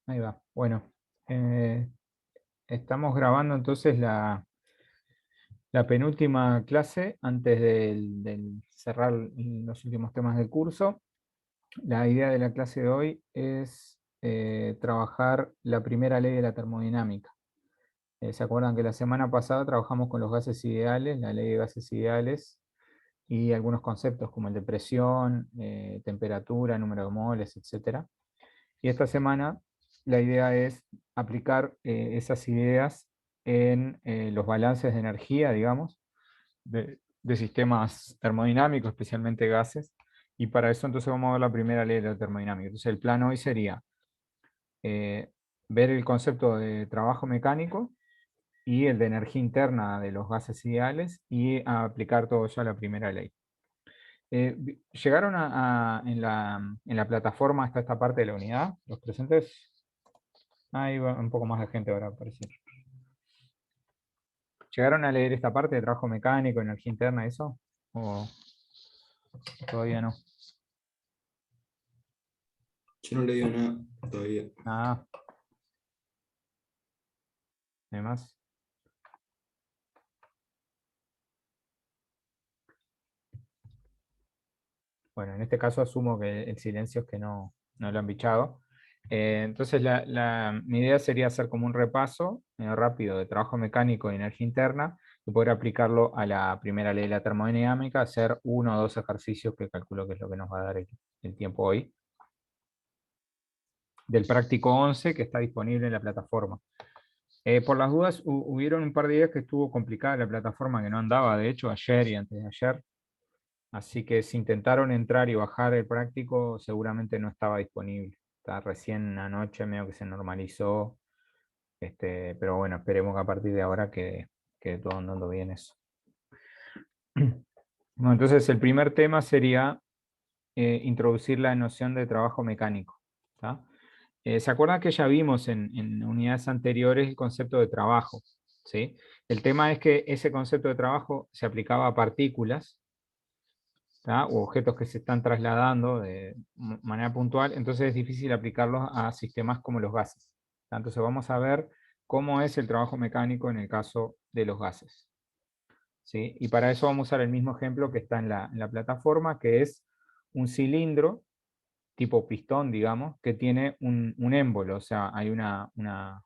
Ahí va. Bueno, eh, estamos grabando entonces la penúltima clase antes del cerrar los últimos temas del curso. La idea de la clase de hoy es trabajar la primera ley de la termodinámica. ¿Se acuerdan que la semana pasada trabajamos con los gases ideales, la ley de gases ideales, y algunos conceptos como el de presión, temperatura, número de moles, etcétera? Y esta semana la idea es aplicar esas ideas en los balances de energía, digamos, de sistemas termodinámicos, especialmente gases. Y para eso entonces vamos a ver la primera ley de la termodinámica. Entonces el plan hoy sería eh, ver el concepto de trabajo mecánico y el de energía interna de los gases ideales y aplicar todo eso a la primera ley. ¿Llegaron en la plataforma hasta esta parte de la unidad? ¿Los presentes? Ahí va un poco más de gente ahora aparecer. ¿Llegaron a leer esta parte de trabajo mecánico, energía interna, eso? ¿O todavía no? Yo no le digo nada todavía. Nada, además. Bueno, en este caso asumo que el silencio es que no lo han bichado. Entonces mi idea sería hacer como un repaso rápido de trabajo mecánico y energía interna y poder aplicarlo a la primera ley de la termodinámica, hacer uno o dos ejercicios que calculo que es lo que nos va a dar el tiempo hoy. Del práctico 11 que está disponible en la plataforma. Por las dudas, hubieron un par de días que estuvo complicada la plataforma, que no andaba, de hecho, ayer y antes de ayer. Así que si intentaron entrar y bajar el práctico, seguramente no estaba disponible. Está recién anoche, medio que se normalizó. Pero bueno, esperemos que a partir de ahora quede todo andando bien eso. Bueno, entonces el primer tema sería introducir la noción de trabajo mecánico. ¿Tá? ¿Se acuerdan que ya vimos en unidades anteriores el concepto de trabajo? ¿Sí? El tema es que ese concepto de trabajo se aplicaba a partículas, ¿tá? O objetos que se están trasladando de manera puntual, entonces es difícil aplicarlos a sistemas como los gases. ¿Tá? Entonces vamos a ver cómo es el trabajo mecánico en el caso de los gases. ¿Sí? Y para eso vamos a usar el mismo ejemplo que está en la plataforma, que es un cilindro tipo pistón, digamos, que tiene un émbolo, o sea, hay una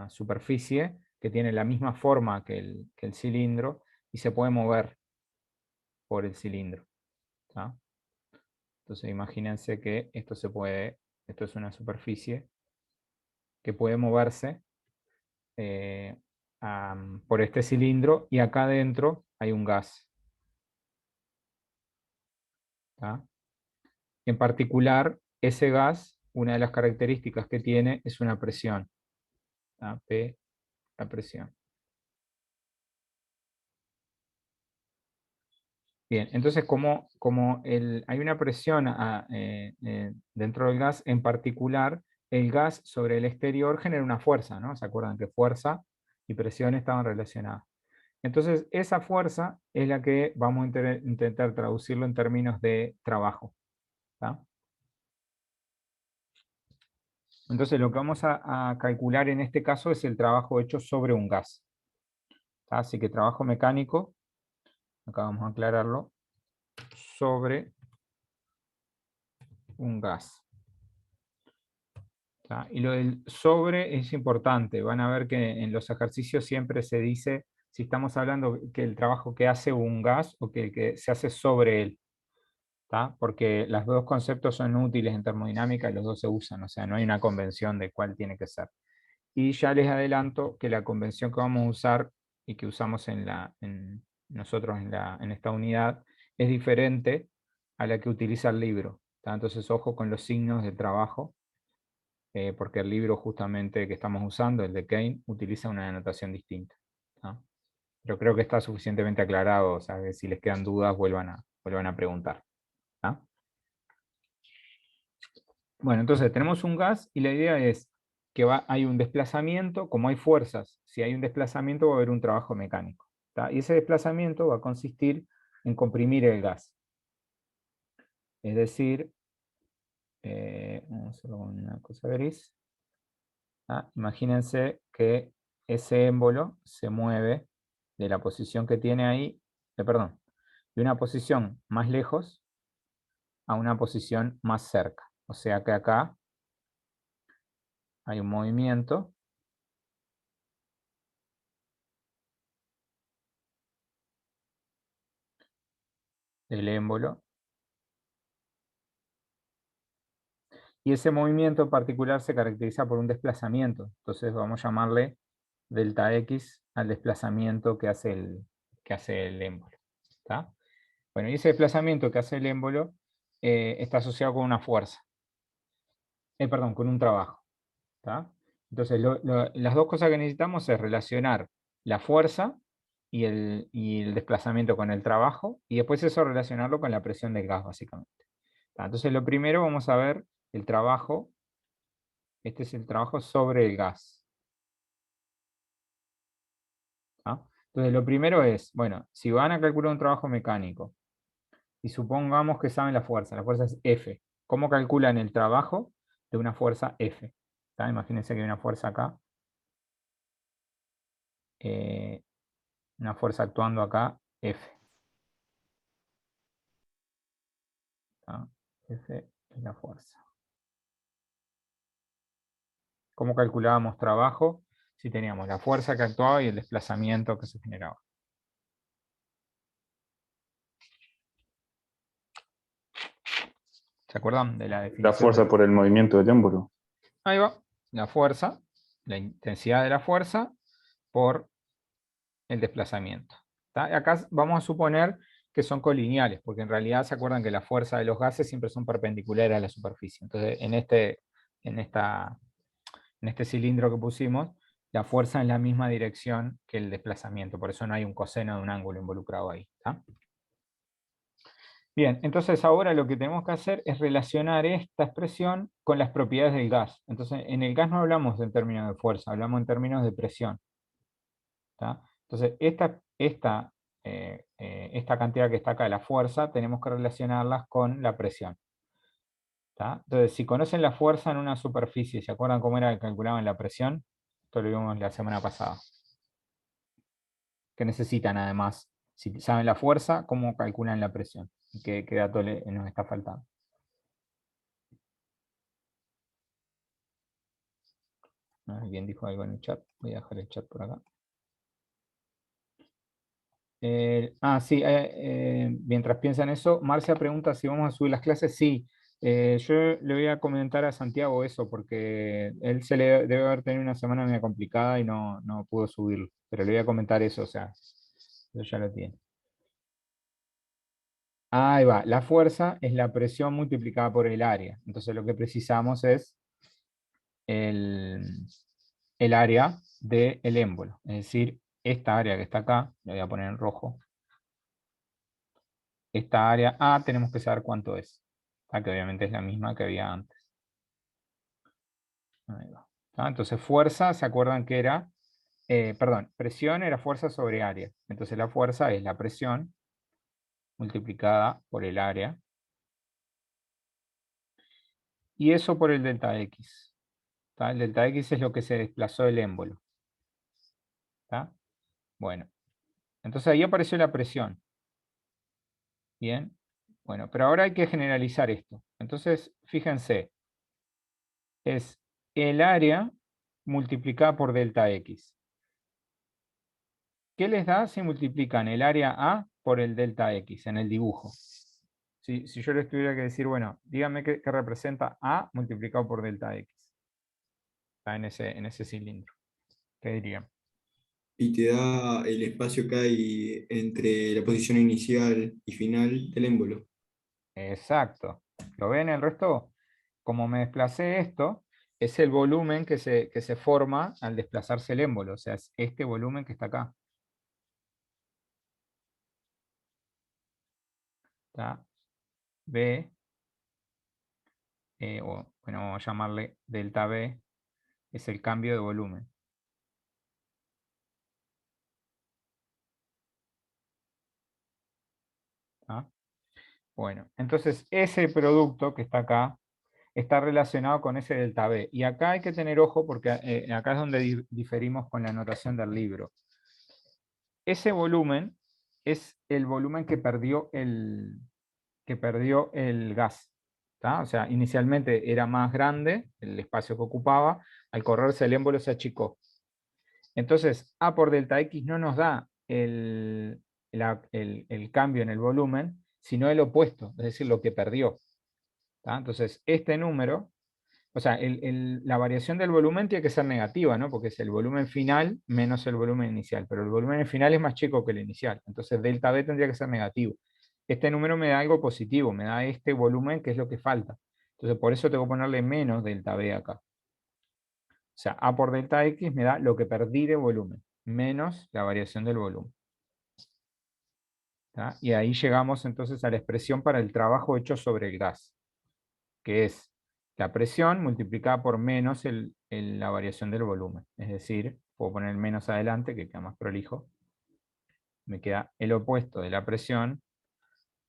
superficie que tiene la misma forma que el cilindro y se puede mover por el cilindro. ¿Tá? Entonces imagínense que esto es una superficie que puede moverse eh, por este cilindro y acá adentro hay un gas. ¿Tá? En particular, ese gas, una de las características que tiene es una presión. ¿Tá? P, la presión. Bien, entonces como hay una presión dentro del gas, en particular, el gas sobre el exterior genera una fuerza, ¿no? ¿Se acuerdan que fuerza y presión estaban relacionadas? Entonces, esa fuerza es la que vamos a intentar traducirlo en términos de trabajo. ¿Tá? Entonces, lo que vamos a calcular en este caso es el trabajo hecho sobre un gas. ¿Tá? Así que trabajo mecánico, acá vamos a aclararlo, sobre un gas. ¿Tá? Y lo del sobre es importante. Van a ver que en los ejercicios siempre se dice si estamos hablando que el trabajo que hace un gas o que el que se hace sobre él. ¿Tá? Porque los dos conceptos son útiles en termodinámica y los dos se usan. O sea, no hay una convención de cuál tiene que ser. Y ya les adelanto que la convención que vamos a usar y que usamos nosotros en esta unidad es diferente a la que utiliza el libro. ¿Tá? Entonces, ojo con los signos de trabajo porque el libro justamente que estamos usando, el de Kane, utiliza una denotación distinta. ¿No? Pero creo que está suficientemente aclarado, o sea, que si les quedan dudas, vuelvan a preguntar. ¿no? Bueno, entonces tenemos un gas y la idea es que hay un desplazamiento, como hay fuerzas, si hay un desplazamiento va a haber un trabajo mecánico. ¿tá? Y ese desplazamiento va a consistir en comprimir el gas. Es decir, vamos a hacerlo con una cosa gris. Imagínense que ese émbolo se mueve de la posición que tiene ahí, perdón, de una posición más lejos a una posición más cerca. O sea que acá hay un movimiento del émbolo. Y ese movimiento en particular se caracteriza por un desplazamiento. Entonces vamos a llamarle delta X al desplazamiento que hace el émbolo. ¿Está? Bueno, y ese desplazamiento que hace el émbolo está asociado con una fuerza. Perdón, con un trabajo. ¿Está? Entonces, las dos cosas que necesitamos es relacionar la fuerza y el desplazamiento con el trabajo, y después eso relacionarlo con la presión del gas, básicamente. ¿Está? Entonces, lo primero vamos a ver el trabajo. Este es el trabajo sobre el gas. ¿Está? Entonces, lo primero es, bueno, si van a calcular un trabajo mecánico, y supongamos que saben la fuerza es F. ¿Cómo calculan el trabajo de una fuerza F? ¿Está? Imagínense que hay una fuerza acá. eh, una fuerza actuando acá, F. ¿Está? F es la fuerza. ¿Cómo calculábamos trabajo? Si teníamos la fuerza que actuaba y el desplazamiento que se generaba. ¿Se acuerdan de la La definición fuerza de... por el movimiento del émbolo. Ahí va, la fuerza, la intensidad de la fuerza por el desplazamiento. ¿Está? Acá vamos a suponer que son colineales, porque en realidad se acuerdan que la fuerza de los gases siempre son perpendiculares a la superficie. Entonces, en este cilindro que pusimos, la fuerza en la misma dirección que el desplazamiento, por eso no hay un coseno de un ángulo involucrado ahí. ¿Está? Bien, entonces ahora lo que tenemos que hacer es relacionar esta expresión con las propiedades del gas. Entonces, en el gas no hablamos en términos de fuerza, hablamos en términos de presión. ¿Está? Entonces, esta cantidad que está acá, la fuerza, tenemos que relacionarlas con la presión. ¿Está? Entonces, si conocen la fuerza en una superficie, ¿se acuerdan cómo era que calculaban la presión? Esto lo vimos la semana pasada. ¿Qué necesitan además? Si saben la fuerza, ¿cómo calculan la presión? ¿Qué dato nos está faltando? ¿Alguien dijo algo en el chat? Voy a dejar el chat por acá. Sí, mientras piensan eso, Marcia pregunta si vamos a subir las clases. Sí, yo le voy a comentar a Santiago eso, porque él debe haber tenido una semana medio complicada y no pudo subirlo. Pero le voy a comentar eso, o sea, eso ya lo tiene. Ahí va, la fuerza es la presión multiplicada por el área. Entonces lo que precisamos es el, el área del émbolo. Es decir, esta área que está acá, le voy a poner en rojo. Esta área A tenemos que saber cuánto es. Que obviamente es la misma que había antes. Ahí va. Entonces fuerza, ¿se acuerdan que era? Perdón, presión era fuerza sobre área. Entonces la fuerza es la presión multiplicada por el área. Y eso por el delta X. El delta X es lo que se desplazó el émbolo. Bueno, entonces ahí apareció la presión. Bien. Bueno, pero ahora hay que generalizar esto. Entonces, fíjense, es el área multiplicada por delta X. ¿Qué les da si multiplican el área A por el delta X en el dibujo? Si yo les tuviera que decir, bueno, díganme qué representa A multiplicado por delta X. Está en ese cilindro. ¿Qué dirían? Y te da el espacio que hay entre la posición inicial y final del émbolo. Exacto. ¿Lo ven el resto? Como me desplacé esto, es el volumen que se forma al desplazarse el émbolo. O sea, es este volumen que está acá. ¿Está? B, bueno, vamos a llamarle delta B, es el cambio de volumen. ¿Está? Bueno, entonces ese producto que está acá está relacionado con ese delta B. Y acá hay que tener ojo porque acá es donde diferimos con la anotación del libro. Ese volumen es el volumen que perdió el gas. ¿Tá? O sea, inicialmente era más grande el espacio que ocupaba, al correrse el émbolo se achicó. Entonces, A por delta X no nos da el cambio en el volumen, sino el opuesto, es decir, lo que perdió. ¿Tá? Entonces, este número, o sea, la variación del volumen tiene que ser negativa, ¿no? Porque es el volumen final menos el volumen inicial, pero el volumen final es más chico que el inicial, entonces delta B tendría que ser negativo. Este número me da algo positivo, me da este volumen que es lo que falta. Entonces, por eso tengo que ponerle menos delta B acá. O sea, A por delta X me da lo que perdí de volumen, menos la variación del volumen. ¿Tá? Y ahí llegamos entonces a la expresión para el trabajo hecho sobre el gas, que es la presión multiplicada por menos la variación del volumen. Es decir, puedo poner menos adelante, que queda más prolijo. Me queda el opuesto de la presión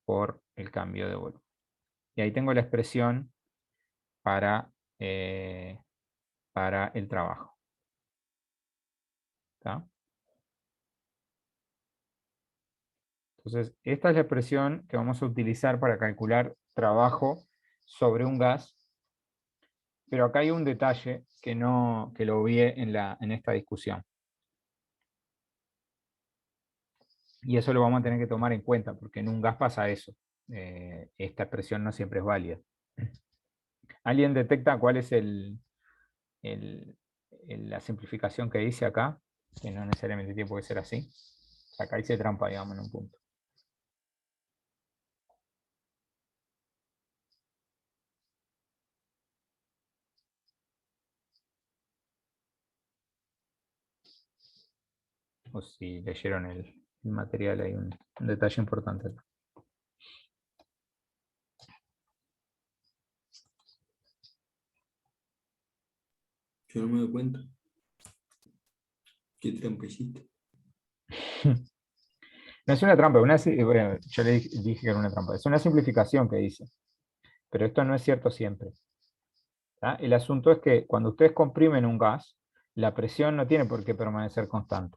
por el cambio de volumen. Y ahí tengo la expresión para, para el trabajo. ¿Tá? Entonces, esta es la expresión que vamos a utilizar para calcular trabajo sobre un gas. Pero acá hay un detalle que, no, que lo vi en esta discusión. Y eso lo vamos a tener que tomar en cuenta, porque en un gas pasa eso. Esta expresión no siempre es válida. ¿Alguien detecta cuál es el- la simplificación que hice acá? Que no necesariamente tiene por qué ser así. Acá hice trampa, digamos, en un punto. O si leyeron el material, hay un detalle importante acá. Yo no me doy cuenta. Qué trampa hiciste. No es una trampa, bueno, yo le dije que era una trampa. Es una simplificación que hice. Pero esto no es cierto siempre. ¿Tá? El asunto es que cuando ustedes comprimen un gas, la presión no tiene por qué permanecer constante.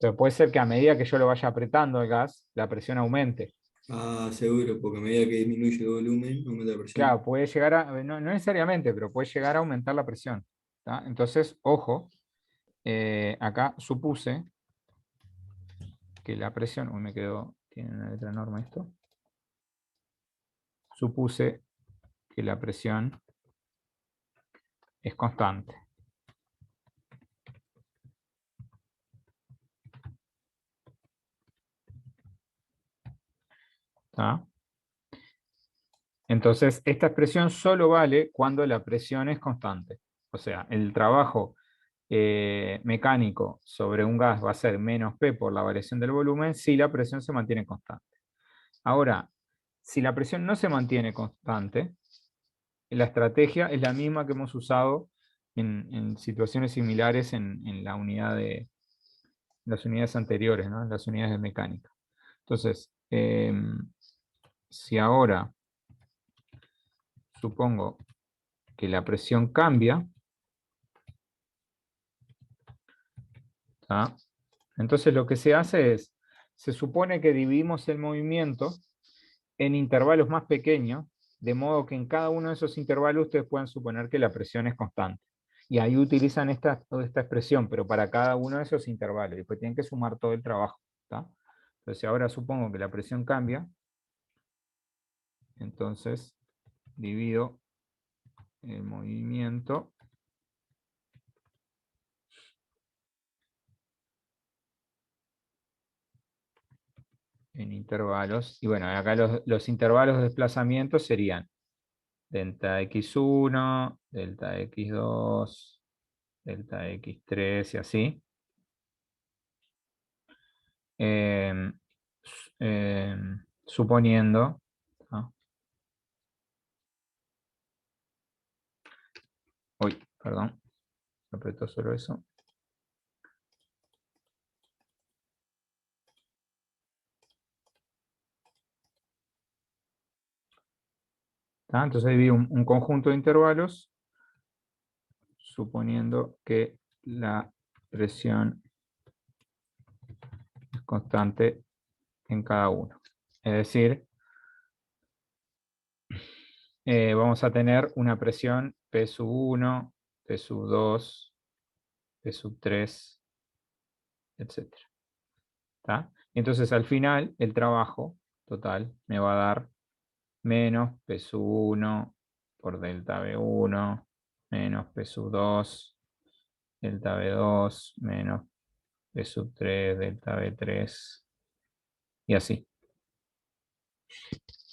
Pero puede ser que a medida que yo lo vaya apretando el gas, la presión aumente. Ah, seguro, porque a medida que disminuye el volumen, aumenta la presión. Claro, puede llegar a, no necesariamente, pero puede llegar a aumentar la presión. ¿Tá? Entonces, ojo, acá supuse que la presión, me quedó, tiene una letra enorme esto, supuse que la presión es constante. ¿Tá? Entonces, esta expresión solo vale cuando la presión es constante. O sea, el trabajo mecánico sobre un gas va a ser menos P por la variación del volumen si la presión se mantiene constante. Ahora, si la presión no se mantiene constante, la estrategia es la misma que hemos usado en situaciones similares en la unidad las unidades anteriores, ¿no? En las unidades de mecánica. Entonces, si ahora supongo que la presión cambia, ¿tá? Entonces lo que se hace es, se supone que dividimos el movimiento en intervalos más pequeños, de modo que en cada uno de esos intervalos ustedes puedan suponer que la presión es constante. Y ahí utilizan esta expresión, pero para cada uno de esos intervalos. Y después tienen que sumar todo el trabajo. ¿Tá? Entonces ahora supongo que la presión cambia. Entonces divido el movimiento en intervalos. Y bueno, acá los intervalos de desplazamiento serían delta x1, delta x2, delta x3 y así. Em, suponiendo, ¿no? Uy, perdón, apretó solo eso. ¿Tá? Entonces divido un conjunto de intervalos, suponiendo que la presión es constante en cada uno. Es decir, vamos a tener una presión P sub 1, P sub 2, P sub 3, etc. ¿Tá? Entonces al final el trabajo total me va a dar menos P sub 1 por delta B1, menos P sub 2, delta B2, menos P sub 3, delta B3, y así.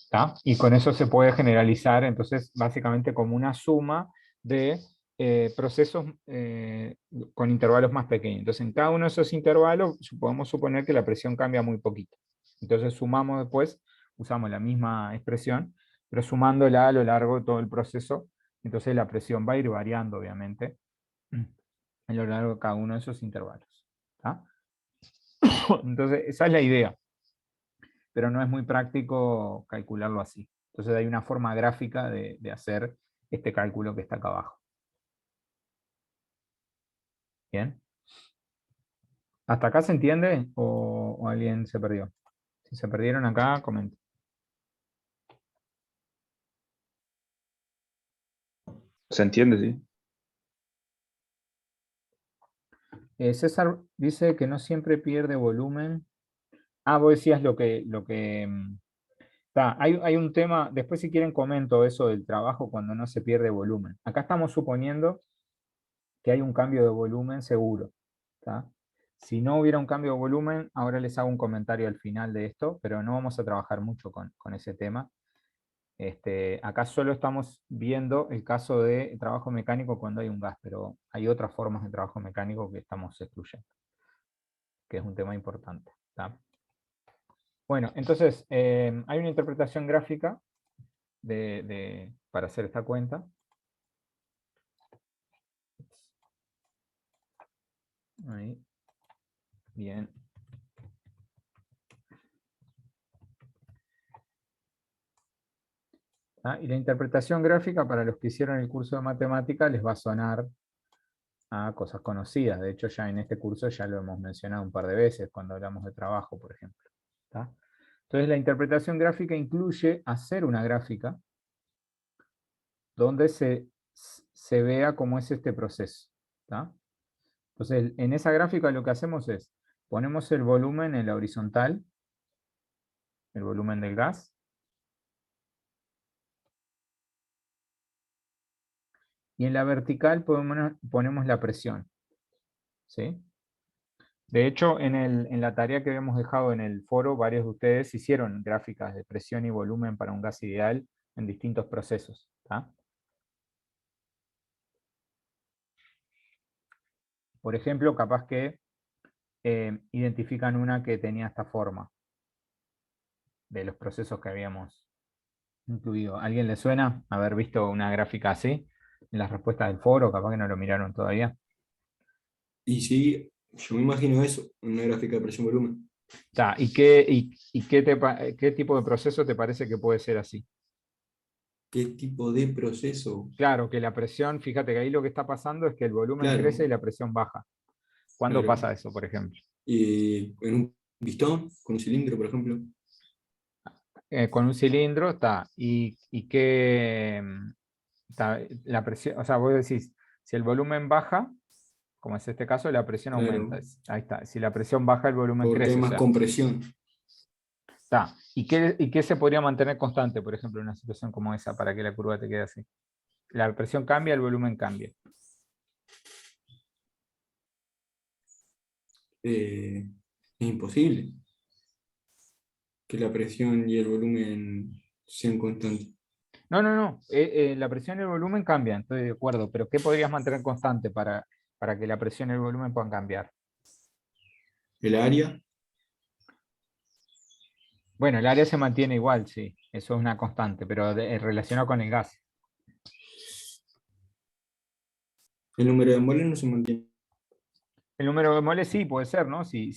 ¿Tá? Y con eso se puede generalizar, entonces, básicamente como una suma de procesos con intervalos más pequeños. Entonces, en cada uno de esos intervalos podemos suponer que la presión cambia muy poquito. Entonces, sumamos después, usamos la misma expresión, pero sumándola a lo largo de todo el proceso, entonces la presión va a ir variando, obviamente, a lo largo de cada uno de esos intervalos. ¿Tá? Entonces, esa es la idea, pero no es muy práctico calcularlo así. Entonces hay una forma gráfica de hacer este cálculo que está acá abajo. ¿Bien? ¿Hasta acá se entiende o alguien se perdió? Si se perdieron acá, comenten. Se entiende, sí. César dice que no siempre pierde volumen. Ah, vos decías hay un tema, después si quieren comento eso del trabajo cuando no se pierde volumen. Acá estamos suponiendo que hay un cambio de volumen seguro. ¿Tá? Si no hubiera un cambio de volumen, ahora les hago un comentario al final de esto, pero no vamos a trabajar mucho con ese tema. Acá solo estamos viendo el caso de trabajo mecánico cuando hay un gas, pero hay otras formas de trabajo mecánico que estamos excluyendo, que es un tema importante. ¿Tá? Bueno, entonces hay una interpretación gráfica para hacer esta cuenta. Ahí. Bien. ¿Ah? Y la interpretación gráfica para los que hicieron el curso de matemática les va a sonar a cosas conocidas. De hecho, ya en este curso ya lo hemos mencionado un par de veces cuando hablamos de trabajo, por ejemplo. ¿Tá? Entonces, la interpretación gráfica incluye hacer una gráfica donde se vea cómo es este proceso. ¿Tá? Entonces, en esa gráfica lo que hacemos es, ponemos el volumen en la horizontal, el volumen del gas, y en la vertical ponemos la presión. ¿Sí? De hecho, en la tarea que habíamos dejado en el foro, varios de ustedes hicieron gráficas de presión y volumen para un gas ideal en distintos procesos. ¿Tá? Por ejemplo, capaz que identifican una que tenía esta forma de los procesos que habíamos incluido. ¿A alguien le suena haber visto una gráfica así en las respuestas del foro? Capaz que no lo miraron todavía. Y sí, yo me imagino eso, una gráfica de presión-volumen. ¿Y qué tipo de proceso te parece que puede ser así? ¿Qué tipo de proceso? Claro, que la presión, fíjate que ahí lo que está pasando es que el volumen Claro, crece y la presión baja. ¿Cuándo claro. pasa eso, por ejemplo? En un pistón, con un cilindro, por ejemplo. Con un cilindro está. ¿Y qué está, la presión? O sea, vos decís, si el volumen baja, como es este caso, la presión aumenta. Claro, Ahí está. Si la presión baja, el volumen porque hay crece. O más sea, compresión. está. ¿Y qué se podría mantener constante, por ejemplo, en una situación como esa, para que la curva te quede así? La presión cambia, el volumen cambia. Es imposible que la presión y el volumen sean constantes. No, no, no. La presión y el volumen cambian, estoy de acuerdo. Pero ¿qué podrías mantener constante para que la presión y el volumen puedan cambiar? El área, Bueno, el área se mantiene igual, sí. Eso es una constante, pero relacionado con el gas. el número de moles no se mantiene. El número de moles sí puede ser, ¿no? Si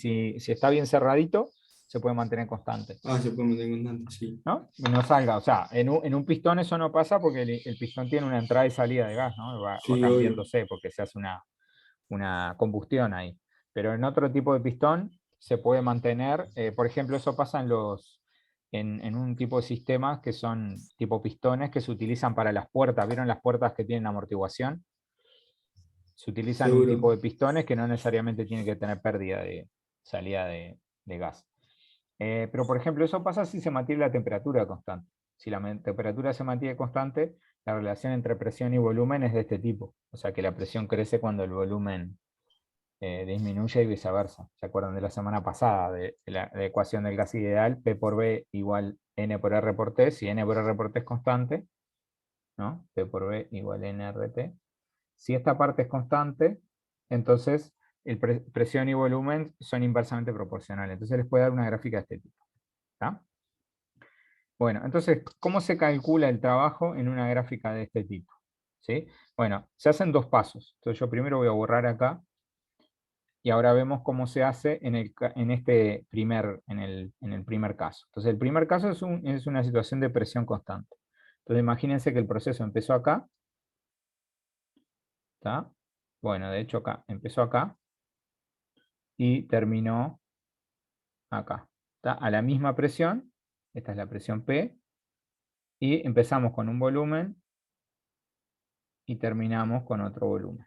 está bien cerradito, se puede mantener constante, Ah, se puede mantener constante, sí. ¿no? Y no salga, o sea, en un pistón eso no pasa porque el pistón tiene una entrada y salida de gas, ¿no? Va Sí, obvio. cambiándose porque se hace una combustión ahí. Pero en otro tipo de pistón se puede mantener, por ejemplo, eso pasa en un tipo de sistemas que son tipo pistones que se utilizan para las puertas. ¿Vieron las puertas que tienen amortiguación? Se utilizan un Seguro. tipo de pistones que no necesariamente tienen que tener pérdida de salida de gas. Pero, por ejemplo, eso pasa si se mantiene la temperatura constante. Si la temperatura se mantiene constante, la relación entre presión y volumen es de este tipo. O sea que la presión crece cuando el volumen disminuye y viceversa. ¿Se acuerdan de la semana pasada de la ecuación del gas ideal? P por B igual N por R por T. Si N por R por T es constante, ¿no? P por B igual NRT. Si esta parte es constante, entonces presión y volumen son inversamente proporcionales. Entonces les puede dar una gráfica de este tipo. ¿Está? Bueno, entonces, ¿cómo se calcula el trabajo en una gráfica de este tipo? ¿Sí? Bueno, se hacen dos pasos. Entonces yo primero voy a borrar acá y ahora vemos cómo se hace en el primer caso. Entonces el primer caso es una situación de presión constante. Entonces imagínense que el proceso empezó acá. ¿Está? Bueno, de hecho acá, empezó acá y terminó acá. ¿Está? A la misma presión, esta es la presión P, y empezamos con un volumen y terminamos con otro volumen.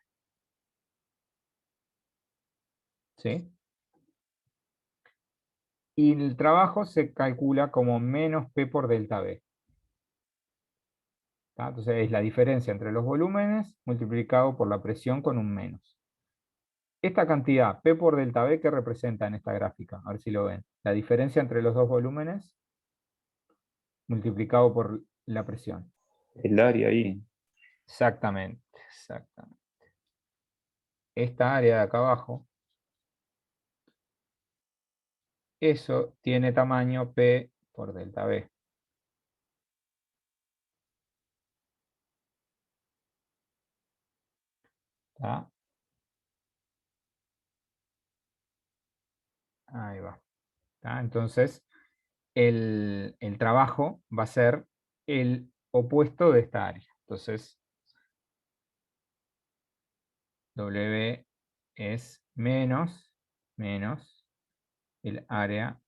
¿Sí? Y el trabajo se calcula como menos P por delta B. ¿Está? Entonces es la diferencia entre los volúmenes multiplicado por la presión con un menos. Esta cantidad, P por delta B, ¿qué representa en esta gráfica? A ver si lo ven. La diferencia entre los dos volúmenes multiplicado por la presión. El área ahí. Exactamente, exactamente. Esta área de acá abajo, eso tiene tamaño P por delta B. ¿Está? Ahí va. ¿Está? Entonces, el trabajo va a ser el opuesto de esta área. Entonces, W es menos el área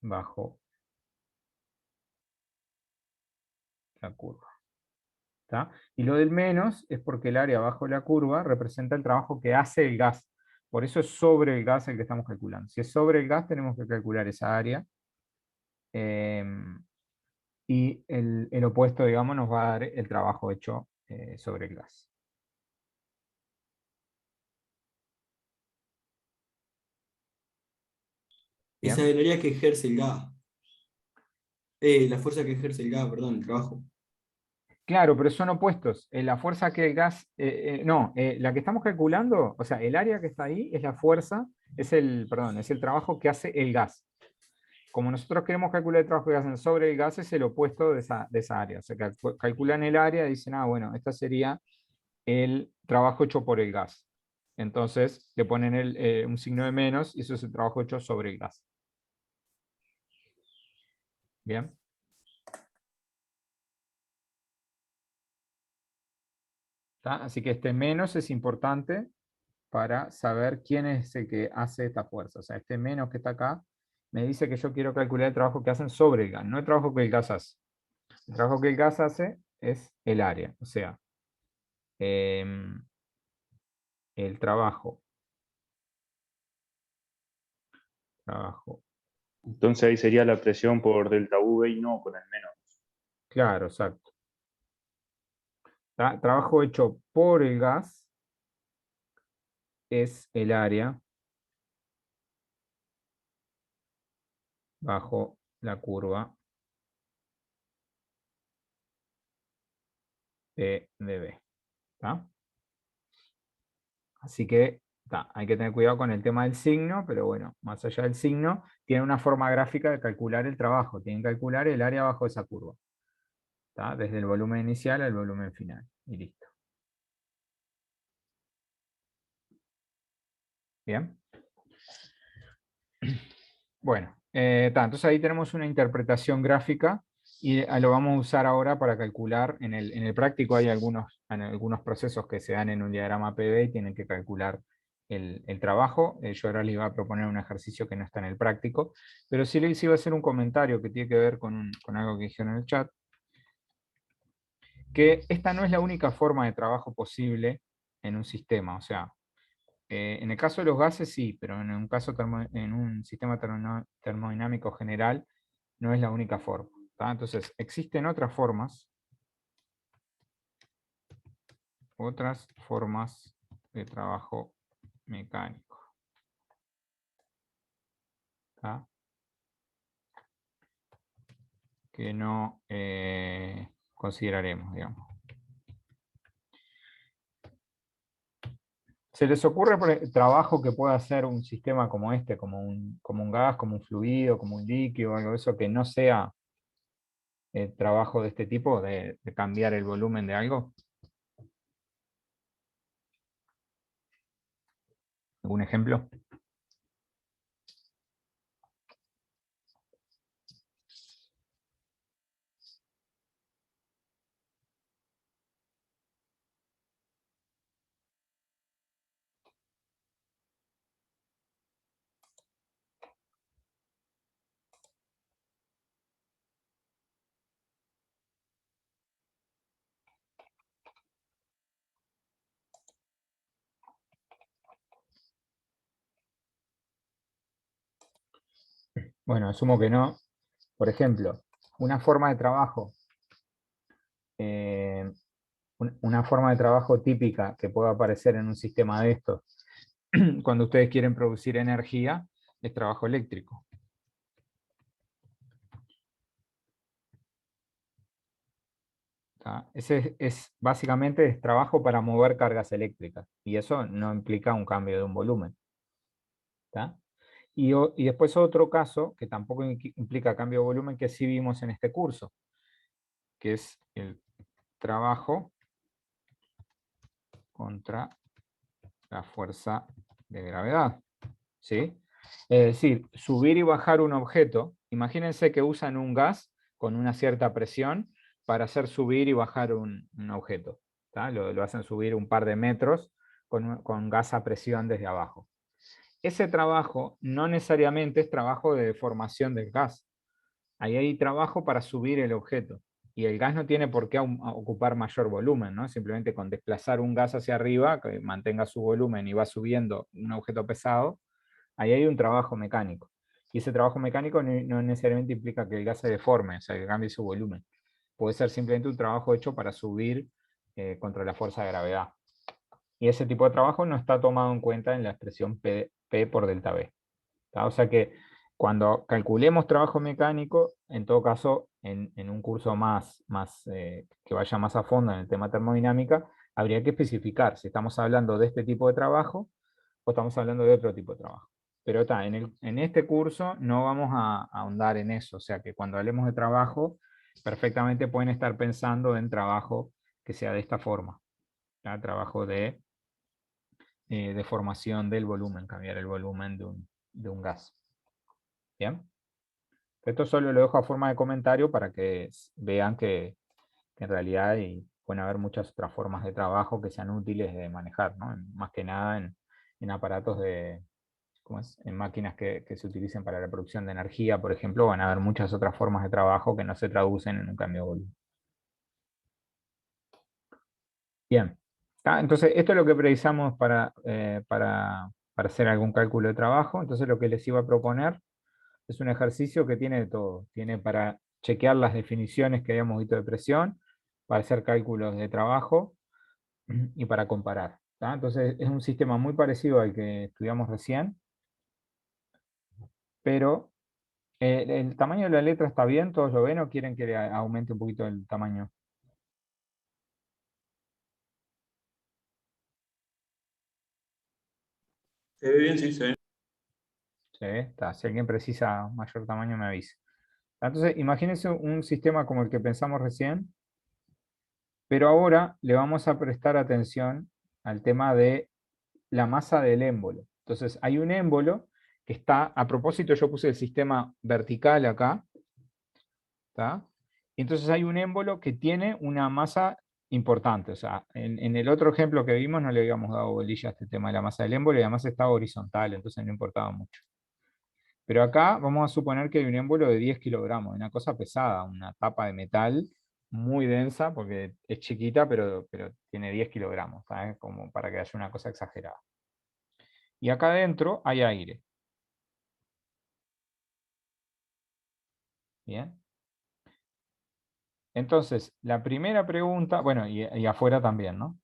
bajo la curva. ¿Está? Y lo del menos es porque el área bajo la curva representa el trabajo que hace el gas. Por eso es sobre el gas el que estamos calculando. Si es sobre el gas, tenemos que calcular esa área. Y el opuesto, digamos, nos va a dar el trabajo hecho sobre el gas. Esa ¿Bien? es el área que ejerce el gas. La fuerza que ejerce el gas, perdón, el trabajo. Claro, pero son opuestos. La fuerza que el gas, no, la que estamos calculando, o sea, el área que está ahí es la fuerza, perdón, es el trabajo que hace el gas. Como nosotros queremos calcular el trabajo que hacen sobre el gas, es el opuesto de esa área. O sea, calculan el área y dicen, bueno, este sería el trabajo hecho por el gas. Entonces le ponen un signo de menos y eso es el trabajo hecho sobre el gas. Bien. ¿Está? Así que este menos es importante para saber quién es el que hace esta fuerza. O sea, este menos que está acá me dice que yo quiero calcular el trabajo que hacen sobre el gas, no el trabajo que el gas hace. El trabajo que el gas hace es el área, o sea, em, el trabajo, Entonces ahí sería la presión por delta V y no con el menos. claro, exacto. Trabajo hecho por el gas es el área bajo la curva P de B. ¿Tá? Así que hay que tener cuidado con el tema del signo, pero bueno, más allá del signo, tiene una forma gráfica de calcular el trabajo. Tienen que calcular el área bajo esa curva. ¿Tá? Desde el volumen inicial al volumen final. Y listo. Bien. Bueno, entonces ahí tenemos una interpretación gráfica y lo vamos a usar ahora para calcular. En el práctico hay algunos procesos que se dan en un diagrama PV y tienen que calcular el trabajo. Yo ahora les iba a proponer un ejercicio que no está en el práctico, pero sí les iba a hacer un comentario que tiene que ver con algo que dijeron en el chat, que esta no es la única forma de trabajo posible en un sistema. O sea, en el caso de los gases sí, pero en un sistema termodinámico general no es la única forma. ¿Tá? Entonces, existen otras formas de trabajo mecánico. ¿Tá? Que no consideraremos, digamos. ¿Se les ocurre trabajo que pueda hacer un sistema como este, como un gas, como un fluido, como un líquido, algo de eso, que no sea trabajo de este tipo, de cambiar el volumen de algo? ¿Algún ejemplo? Bueno, asumo que no. Por ejemplo, una forma de trabajo, eh, una forma de trabajo típica que pueda aparecer en un sistema de estos, cuando ustedes quieren producir energía, es trabajo eléctrico. ¿Tá? Ese básicamente es trabajo para mover cargas eléctricas, y eso no implica un cambio de un volumen. ¿Tá? Y después otro caso, que tampoco implica cambio de volumen, que sí vimos en este curso, que es el trabajo contra la fuerza de gravedad. ¿Sí? Es decir, subir y bajar un objeto. Imagínense que usan un gas con una cierta presión para hacer subir y bajar un objeto. ¿Tá? Lo hacen subir un par de metros con gas a presión desde abajo. Ese trabajo no necesariamente es trabajo de deformación del gas. Ahí hay trabajo para subir el objeto. Y el gas no tiene por qué ocupar mayor volumen, ¿no? Simplemente con desplazar un gas hacia arriba, que mantenga su volumen y va subiendo un objeto pesado, ahí hay un trabajo mecánico. Y ese trabajo mecánico no necesariamente implica que el gas se deforme, o sea, que cambie su volumen. Puede ser simplemente un trabajo hecho para subir contra la fuerza de gravedad. Y ese tipo de trabajo no está tomado en cuenta en la expresión P por delta V. ¿Tá? O sea que cuando calculemos trabajo mecánico, en todo caso, en un curso que vaya más a fondo en el tema termodinámica, habría que especificar si estamos hablando de este tipo de trabajo o estamos hablando de otro tipo de trabajo. Pero en este curso no vamos a ahondar en eso, o sea que cuando hablemos de trabajo, perfectamente pueden estar pensando en trabajo que sea de esta forma, ¿tá? Trabajo de deformación del volumen, cambiar el volumen de un gas. ¿Bien? Esto solo lo dejo a forma de comentario para que vean que en realidad pueden haber muchas otras formas de trabajo que sean útiles de manejar, ¿no? Más que nada en aparatos en máquinas que se utilicen para la producción de energía, por ejemplo, van a haber muchas otras formas de trabajo que no se traducen en un cambio de volumen. Bien. Entonces, esto es lo que precisamos para hacer algún cálculo de trabajo. Entonces, lo que les iba a proponer es un ejercicio que tiene de todo. Tiene para chequear las definiciones que habíamos visto de presión, para hacer cálculos de trabajo y para comparar. ¿Tá? Entonces es un sistema muy parecido al que estudiamos recién, pero el tamaño de la letra está bien, ¿todos lo ven o quieren que le aumente un poquito el tamaño? Se ve bien, sí, se ve. ¿Sí? Está. Si alguien precisa mayor tamaño me avisa. Entonces imagínense un sistema como el que pensamos recién, pero ahora le vamos a prestar atención al tema de la masa del émbolo. Entonces hay un émbolo está, a propósito yo puse el sistema vertical acá, ¿está? Y entonces hay un émbolo que tiene una masa importante. O sea, en el otro ejemplo que vimos no le habíamos dado bolilla a este tema de la masa del émbolo y además estaba horizontal, entonces no importaba mucho. Pero acá vamos a suponer que hay un émbolo de 10 kilogramos, una cosa pesada, una tapa de metal muy densa, porque es chiquita, pero tiene 10 kilogramos, ¿sabes? Como para que haya una cosa exagerada. Y acá adentro hay aire. Bien. Entonces, la primera pregunta, bueno, y afuera también, ¿no?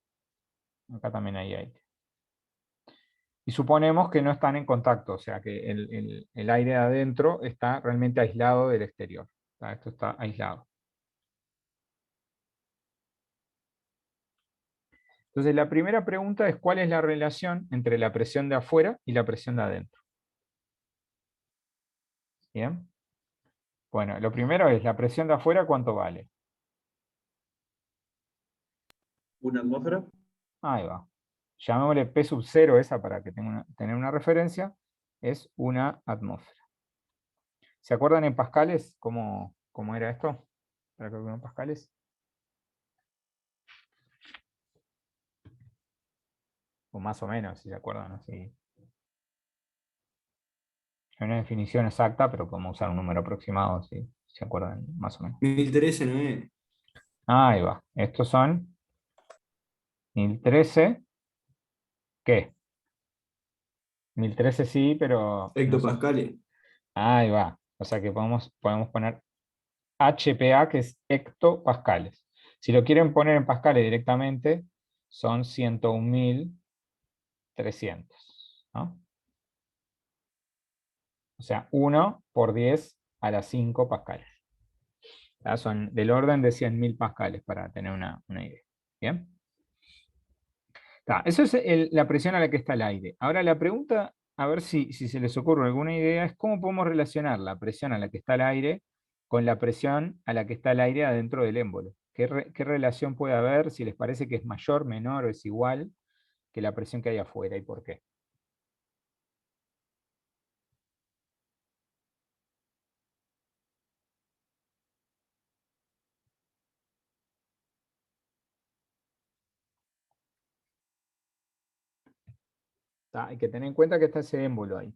Acá también hay aire. Y suponemos que no están en contacto, o sea que el aire de adentro está realmente aislado del exterior. ¿Está? Esto está aislado. Entonces, la primera pregunta es cuál es la relación entre la presión de afuera y la presión de adentro. ¿Bien? Bueno, lo primero es la presión de afuera, ¿cuánto vale? ¿Una atmósfera? Ahí va. Llamémosle P sub 0 esa para que tenga tener una referencia. Es una atmósfera. ¿Se acuerdan en pascales cómo era esto? Para calcular en pascales. O más o menos, si se acuerdan. Así. Hay una definición exacta, pero podemos usar un número aproximado, si se acuerdan, más o menos. 1013, ¿no es? Ahí va. Estos son 1013. ¿Qué? 1013 sí, pero... no sé. Hectopascales. Ahí va. O sea que podemos poner HPA, que es hectopascales. Si lo quieren poner en pascales directamente, son 101.300, ¿no? O sea, 1 por 10 a la 5 pascales. ¿Tá? Son del orden de 100.000 pascales, para tener una idea. ¿Bien? ¿Tá? Eso es la presión a la que está el aire. Ahora la pregunta, a ver si se les ocurre alguna idea, es cómo podemos relacionar la presión a la que está el aire con la presión a la que está el aire adentro del émbolo. ¿Qué relación puede haber? Si les parece que es mayor, menor o es igual que la presión que hay afuera y por qué. ¿Tá? Hay que tener en cuenta que está ese émbolo ahí.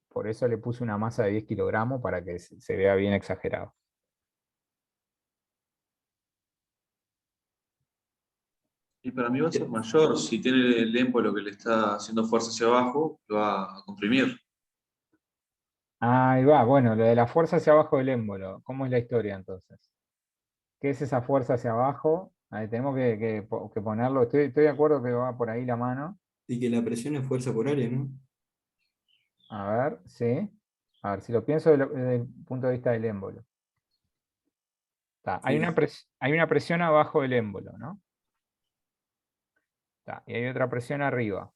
Por eso le puse una masa de 10 kilogramos para que se vea bien exagerado. Y para mí va a ser mayor. Si tiene el émbolo que le está haciendo fuerza hacia abajo, lo va a comprimir. Ahí va, bueno, lo de la fuerza hacia abajo del émbolo. ¿Cómo es la historia entonces? ¿Qué es esa fuerza hacia abajo? Ahí tenemos que ponerlo. Estoy de acuerdo que va por ahí la mano. Y que la presión es fuerza por área, ¿no? A ver, sí. A ver, si lo pienso desde el punto de vista del émbolo. Tá, hay Sí. hay una presión abajo del émbolo, ¿no? Tá, y hay otra presión arriba.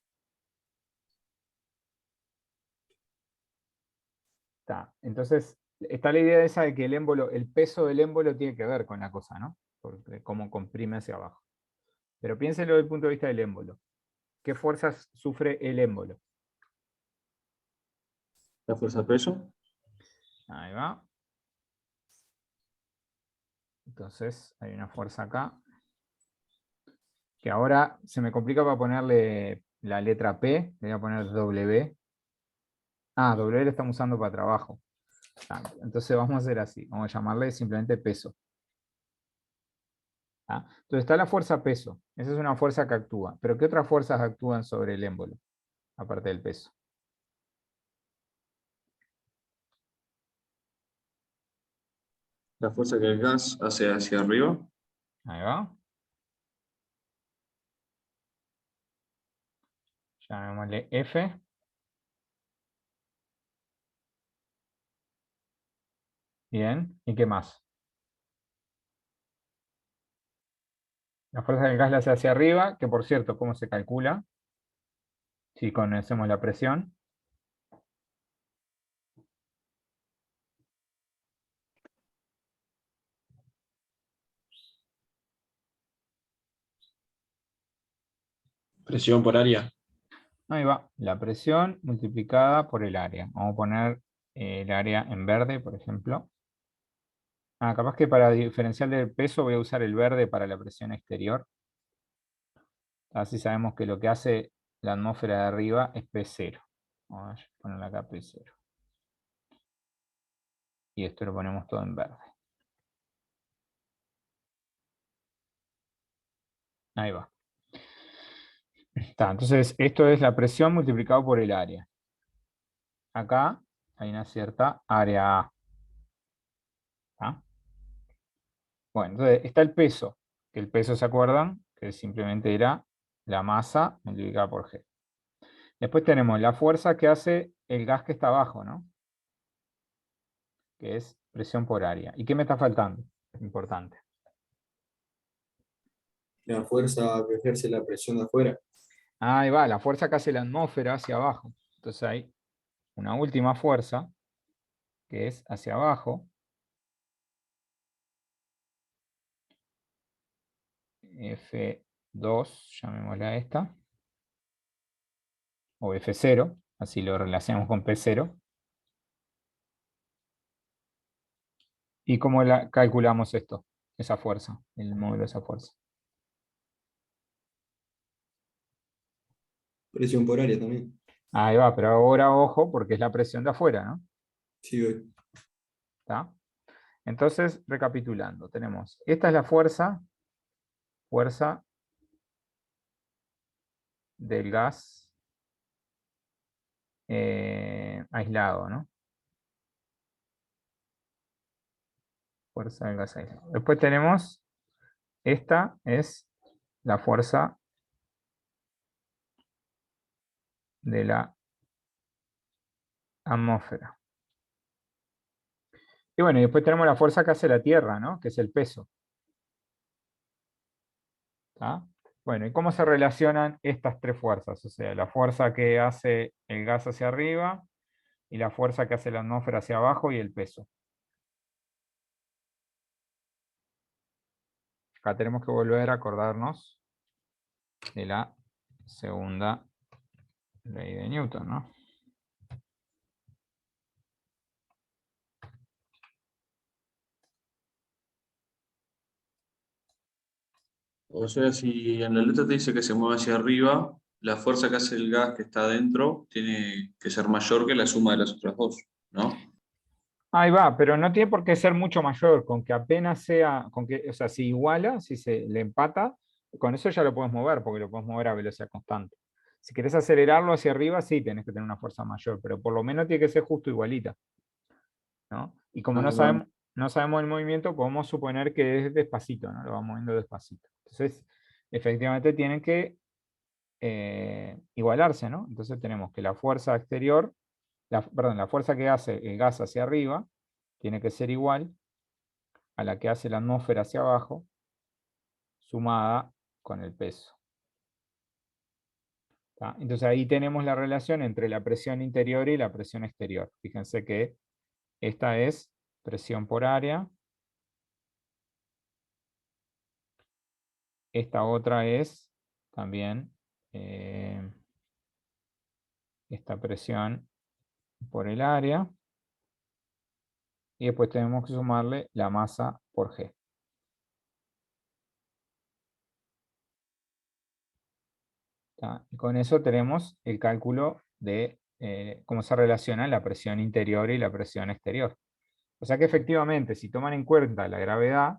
Tá, entonces, está la idea esa de que el peso del émbolo tiene que ver con la cosa, ¿no? Porque cómo comprime hacia abajo. Pero piénsenlo desde el punto de vista del émbolo. ¿Qué fuerzas sufre el émbolo? La fuerza de peso. Ahí va. Entonces hay una fuerza acá. Que ahora se me complica para ponerle la letra P. Le voy a poner W. Ah, W lo estamos usando para trabajo. Entonces vamos a hacer así. Vamos a llamarle simplemente peso. Entonces está la fuerza peso. Esa es una fuerza que actúa. Pero ¿qué otras fuerzas actúan sobre el émbolo? Aparte del peso. La fuerza que el gas hace hacia arriba. Ahí va. Llamémosle F. Bien. ¿Y qué más? La fuerza del gas la hace hacia arriba, que por cierto, ¿cómo se calcula? Si conocemos la presión. Presión por área. Ahí va, la presión multiplicada por el área. Vamos a poner el área en verde, por ejemplo. Capaz que para diferencial del peso voy a usar el verde para la presión exterior. Así sabemos que lo que hace la atmósfera de arriba es P0. Vamos a ponerle acá P0. Y esto lo ponemos todo en verde. Ahí va. Entonces, esto es la presión multiplicado por el área. Acá hay una cierta área A. ¿Tá? Bueno, entonces está el peso. Que el peso, ¿se acuerdan? Que simplemente era la masa multiplicada por G. Después tenemos la fuerza que hace el gas que está abajo, ¿no? Que es presión por área. ¿Y qué me está faltando? Importante. La fuerza que ejerce la presión de afuera. Ahí va, la fuerza que hace la atmósfera hacia abajo. Entonces hay una última fuerza que es hacia abajo. F2, llamémosla a esta. O F0, así lo relacionamos con P0. ¿Y cómo calculamos esto? Esa fuerza, el módulo de esa fuerza. Presión por área también. Ahí va, pero ahora ojo, porque es la presión de afuera, ¿no? Sí, voy. ¿Está? Entonces, recapitulando, tenemos, esta es la fuerza del gas aislado, ¿no? Fuerza del gas aislado. Después tenemos, esta es la fuerza de la atmósfera. Y bueno, y después tenemos la fuerza que hace la Tierra, ¿no? Que es el peso. ¿Está? Bueno, ¿y cómo se relacionan estas tres fuerzas? O sea, la fuerza que hace el gas hacia arriba, y la fuerza que hace la atmósfera hacia abajo, y el peso. Acá tenemos que volver a acordarnos de la segunda ley de Newton, ¿no? O sea, si en la letra te dice que se mueve hacia arriba, la fuerza que hace el gas que está adentro tiene que ser mayor que la suma de las otras dos, ¿no? Ahí va, pero no tiene por qué ser mucho mayor, con que apenas sea, o sea, si iguala, si se le empata, con eso ya lo puedes mover, porque lo puedes mover a velocidad constante. Si querés acelerarlo hacia arriba, sí, tenés que tener una fuerza mayor, pero por lo menos tiene que ser justo igualita, ¿no? Y como Ahí va. no sabemos el movimiento, podemos suponer que es despacito, ¿no? Lo va moviendo despacito. Entonces, efectivamente tienen que igualarse, ¿no? Entonces tenemos que la fuerza exterior, perdón, la fuerza que hace el gas hacia arriba tiene que ser igual a la que hace la atmósfera hacia abajo, sumada con el peso. ¿Tá? Entonces ahí tenemos la relación entre la presión interior y la presión exterior. Fíjense que esta es presión por área. Esta otra es también esta presión por el área. Y después tenemos que sumarle la masa por G. ¿Tá? Y con eso tenemos el cálculo de cómo se relaciona la presión interior y la presión exterior. O sea que efectivamente, si toman en cuenta la gravedad,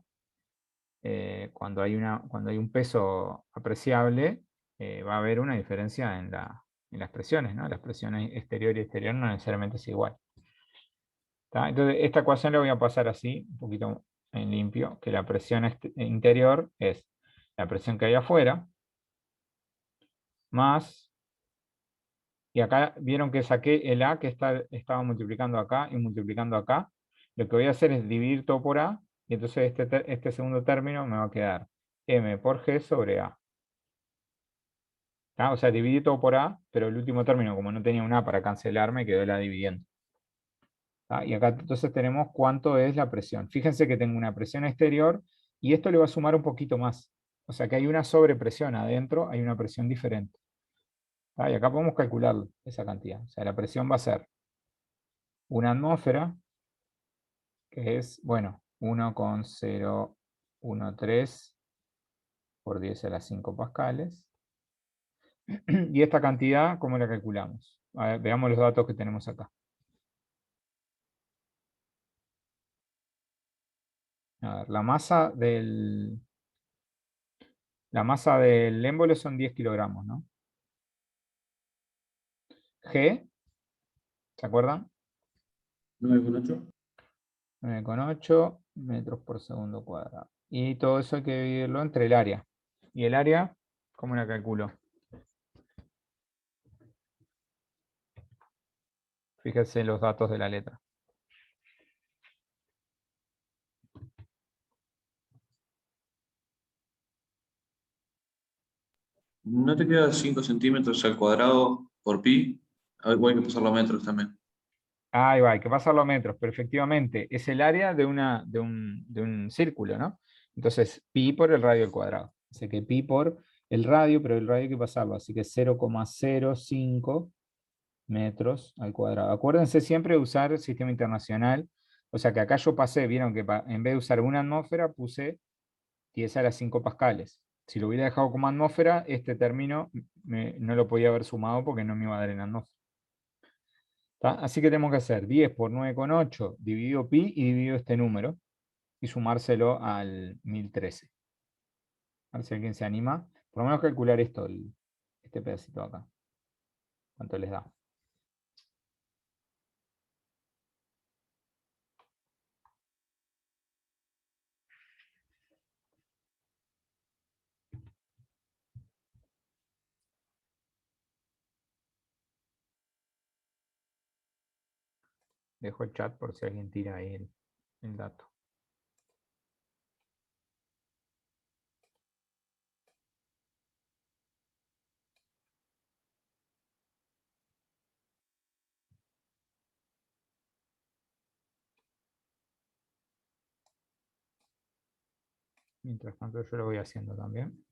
cuando hay un peso apreciable, va a haber una diferencia en las presiones, ¿no? Las presiones exterior y exterior no necesariamente es igual. ¿Tá? Entonces, esta ecuación la voy a pasar así, un poquito en limpio, que la presión interior es la presión que hay afuera, más, y acá vieron que saqué el A que estaba multiplicando acá y multiplicando acá. Lo que voy a hacer es dividir todo por A, y entonces este segundo término me va a quedar M por G sobre A. ¿Tá? O sea, dividí todo por A, pero el último término, como no tenía un A para cancelar, me quedó el A dividiendo. ¿Tá? Y acá entonces tenemos cuánto es la presión. Fíjense que tengo una presión exterior, y esto le va a sumar un poquito más. O sea que hay una sobrepresión adentro, hay una presión diferente. Y acá podemos calcular esa cantidad. O sea, la presión va a ser una atmósfera, que es, bueno, 1,013 por 10 a las 5 pascales. Y esta cantidad, ¿cómo la calculamos? A ver, veamos los datos que tenemos acá. A ver, la masa del émbolo son 10 kilogramos, ¿no? G, ¿se acuerdan? 9,8. 9,8 metros por segundo cuadrado. Y todo eso hay que dividirlo entre el área. ¿Y el área? ¿Cómo la calculo? Fíjense los datos de la letra. ¿No te queda 5 centímetros al cuadrado por pi? A ver, voy a pasarlo a metros también. Ahí va, hay que pasarlo a metros, pero efectivamente es el área de un círculo, ¿no? Entonces, pi por el radio al cuadrado. Así que pi por el radio, pero el radio hay que pasarlo. Así que 0,05 metros al cuadrado. Acuérdense siempre de usar el sistema internacional. O sea que acá yo pasé, vieron que en vez de usar una atmósfera, puse 10 a las 5 pascales. Si lo hubiera dejado como atmósfera, este término no lo podía haber sumado porque no me iba a dar en atmósfera. ¿Tá? Así que tenemos que hacer 10 por 9,8 dividido pi y dividido este número y sumárselo al 1013. A ver si alguien se anima. Por lo menos calcular esto, este pedacito acá. ¿Cuánto les da? Dejo el chat por si alguien tira ahí el dato. Mientras tanto yo lo voy haciendo también.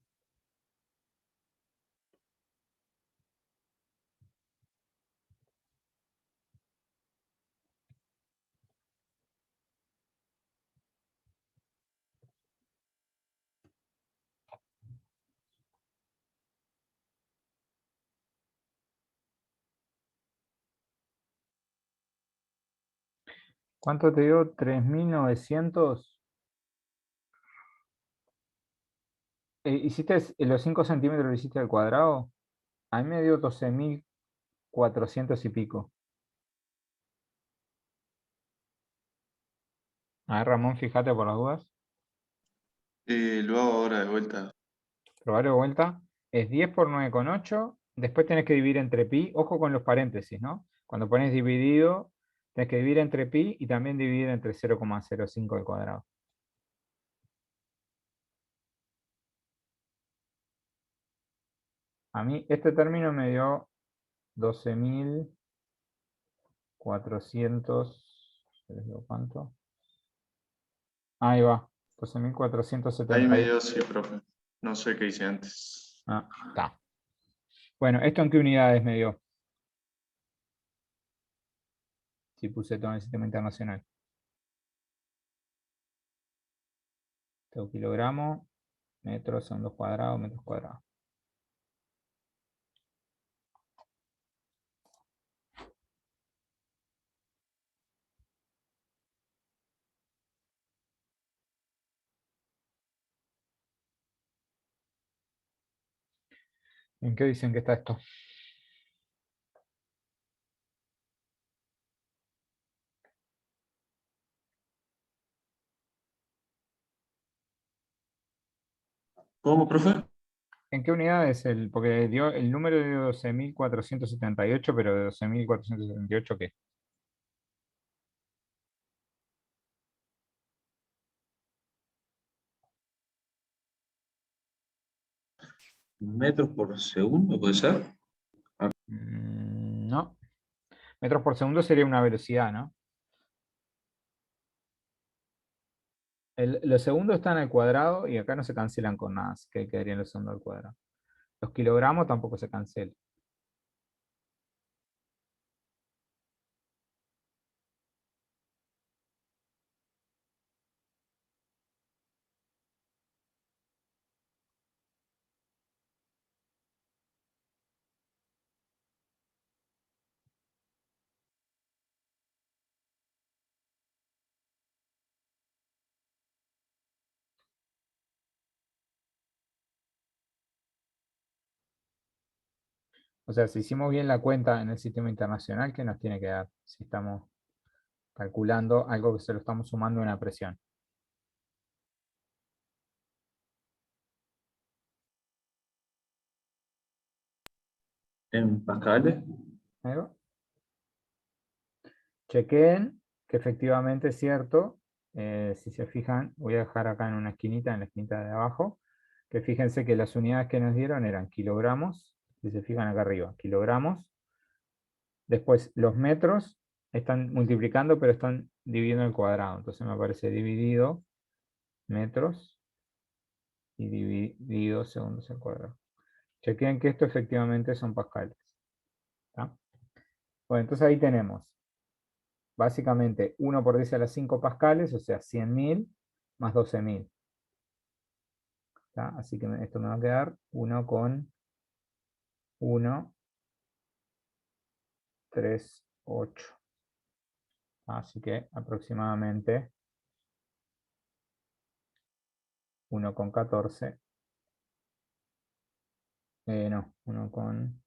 ¿Cuánto te dio? 3.900. ¿Hiciste los 5 centímetros, lo hiciste al cuadrado? A mí me dio 12.400 y pico. A ver, Ramón, fíjate por las dudas. Lo hago ahora de vuelta. Probar de vuelta. Es 10 por 9,8. Después tenés que dividir entre pi. Ojo con los paréntesis, ¿no? Cuando pones dividido, tenés que dividir entre pi y también dividir entre 0,05 al cuadrado. A mí este término me dio 12.400. ¿Les digo cuánto? Ahí va. Ahí me 12.478. dio, sí, profe. No sé qué hice antes. Ah, está. Bueno, ¿esto en qué unidades me dio? Si puse todo en el sistema internacional. Tengo kilogramos, metros, segundos cuadrados, metros cuadrados. ¿En qué dicen que está esto? ¿Cómo, profe? ¿En qué unidad es el? Porque dio el número de 12.478, pero de 12.478, ¿qué? ¿Metros por segundo, puede ser? No. Metros por segundo sería una velocidad, ¿no? Los segundos están al cuadrado y acá no se cancelan con nada, así que quedarían los segundos al cuadrado. Los kilogramos tampoco se cancelan. O sea, si hicimos bien la cuenta en el sistema internacional, ¿qué nos tiene que dar? Si estamos calculando algo que se lo estamos sumando a una presión. En pascales. Ahí va. Chequeen que efectivamente es cierto. Si se fijan, voy a dejar acá en una esquinita, en la esquinita de abajo, que fíjense que las unidades que nos dieron eran kilogramos, si se fijan acá arriba, kilogramos. Después los metros están multiplicando, pero están dividiendo el cuadrado. Entonces me aparece dividido metros y dividido segundos al cuadrado. Chequeen que esto efectivamente son pascales. ¿Tá? Bueno, entonces ahí tenemos básicamente 1 por 10 a la 5 pascales, o sea, 100.000 más 12.000. Así que esto me va a quedar 1 con 1, 3, 8. Así que aproximadamente 1 con 14. No, 1 con...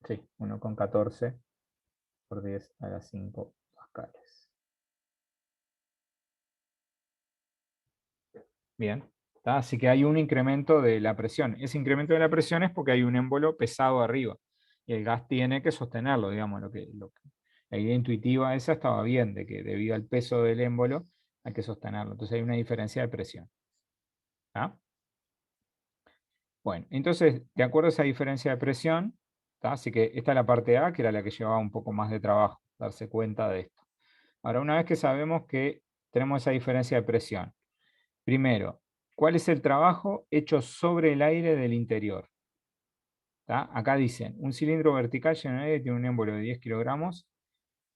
Sí, 1 con 14 por 10 a la 5 pascales. Bien. Así que hay un incremento de la presión. Ese incremento de la presión es porque hay un émbolo pesado arriba. Y el gas tiene que sostenerlo, digamos. La idea intuitiva esa estaba bien, de que debido al peso del émbolo hay que sostenerlo. Entonces hay una diferencia de presión. ¿Tá? Bueno, entonces, de acuerdo a esa diferencia de presión, ¿tá? Así que esta es la parte A, que era la que llevaba un poco más de trabajo, darse cuenta de esto. Ahora, una vez que sabemos que tenemos esa diferencia de presión, primero, ¿cuál es el trabajo hecho sobre el aire del interior? ¿Tá? Acá dicen, un cilindro vertical lleno de aire tiene un émbolo de 10 kilogramos.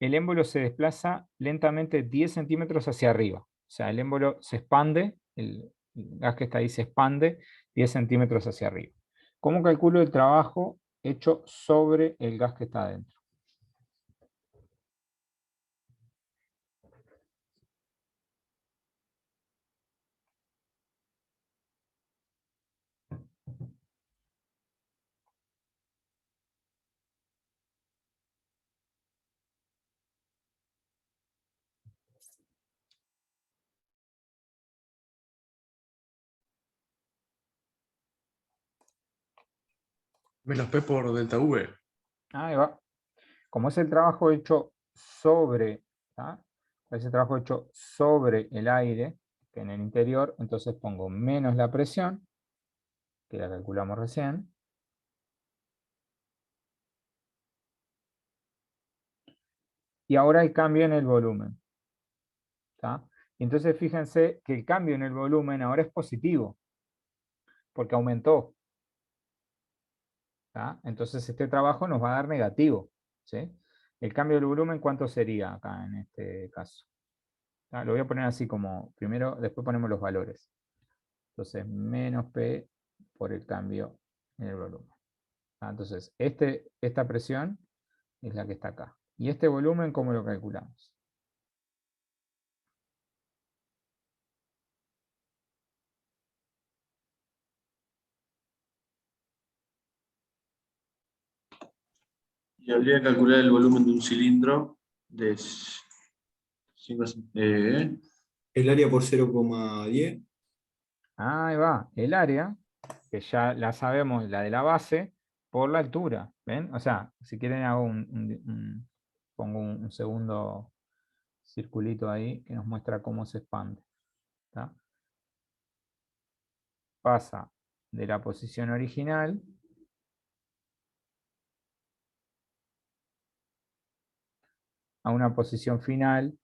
El émbolo se desplaza lentamente 10 centímetros hacia arriba. O sea, el émbolo se expande, el gas que está ahí se expande 10 centímetros hacia arriba. ¿Cómo calculo el trabajo hecho sobre el gas que está adentro? Menos P por delta V. Ahí va. Como es el trabajo hecho sobre, ¿tá? Es el trabajo hecho sobre el aire, que en el interior, entonces pongo menos la presión, que la calculamos recién, y ahora el cambio en el volumen. ¿Tá? Y entonces fíjense que el cambio en el volumen ahora es positivo, porque aumentó. ¿Tá? Entonces este trabajo nos va a dar negativo. ¿Sí? El cambio del volumen, ¿cuánto sería acá en este caso? ¿Tá? Lo voy a poner así como, primero, después ponemos los valores. Entonces, menos P por el cambio en el volumen. ¿Tá? Entonces, esta presión es la que está acá. ¿Y este volumen cómo lo calculamos? Y habría que calcular el volumen de un cilindro de 5, El área por 0,10. Ahí va, el área, que ya la sabemos, la de la base, por la altura. ¿Ven? O sea, si quieren hago pongo un segundo circulito ahí que nos muestra cómo se expande. ¿Tá? Pasa de la posición original a una posición final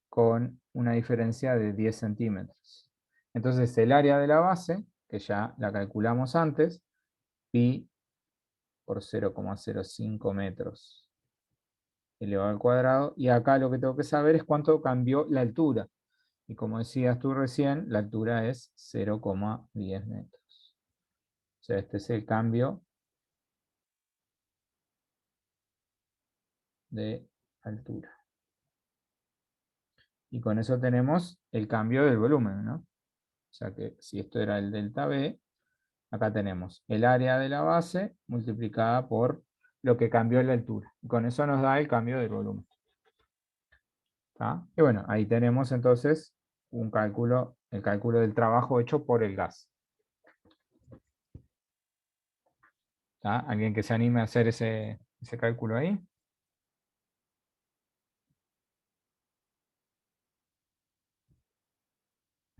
con una diferencia de 10 centímetros. Entonces el área de la base, que ya la calculamos antes, pi por 0,05 metros elevado al cuadrado, y acá lo que tengo que saber es cuánto cambió la altura. Y como decías tú recién, la altura es 0,10 metros. O sea, este es el cambio de altura. Y con eso tenemos el cambio del volumen, ¿no? O sea que si esto era el delta B, acá tenemos el área de la base multiplicada por lo que cambió la altura. Y con eso nos da el cambio del volumen. ¿Tá? Y bueno, ahí tenemos entonces el cálculo del trabajo hecho por el gas. ¿Tá? ¿Alguien que se anime a hacer ese cálculo ahí?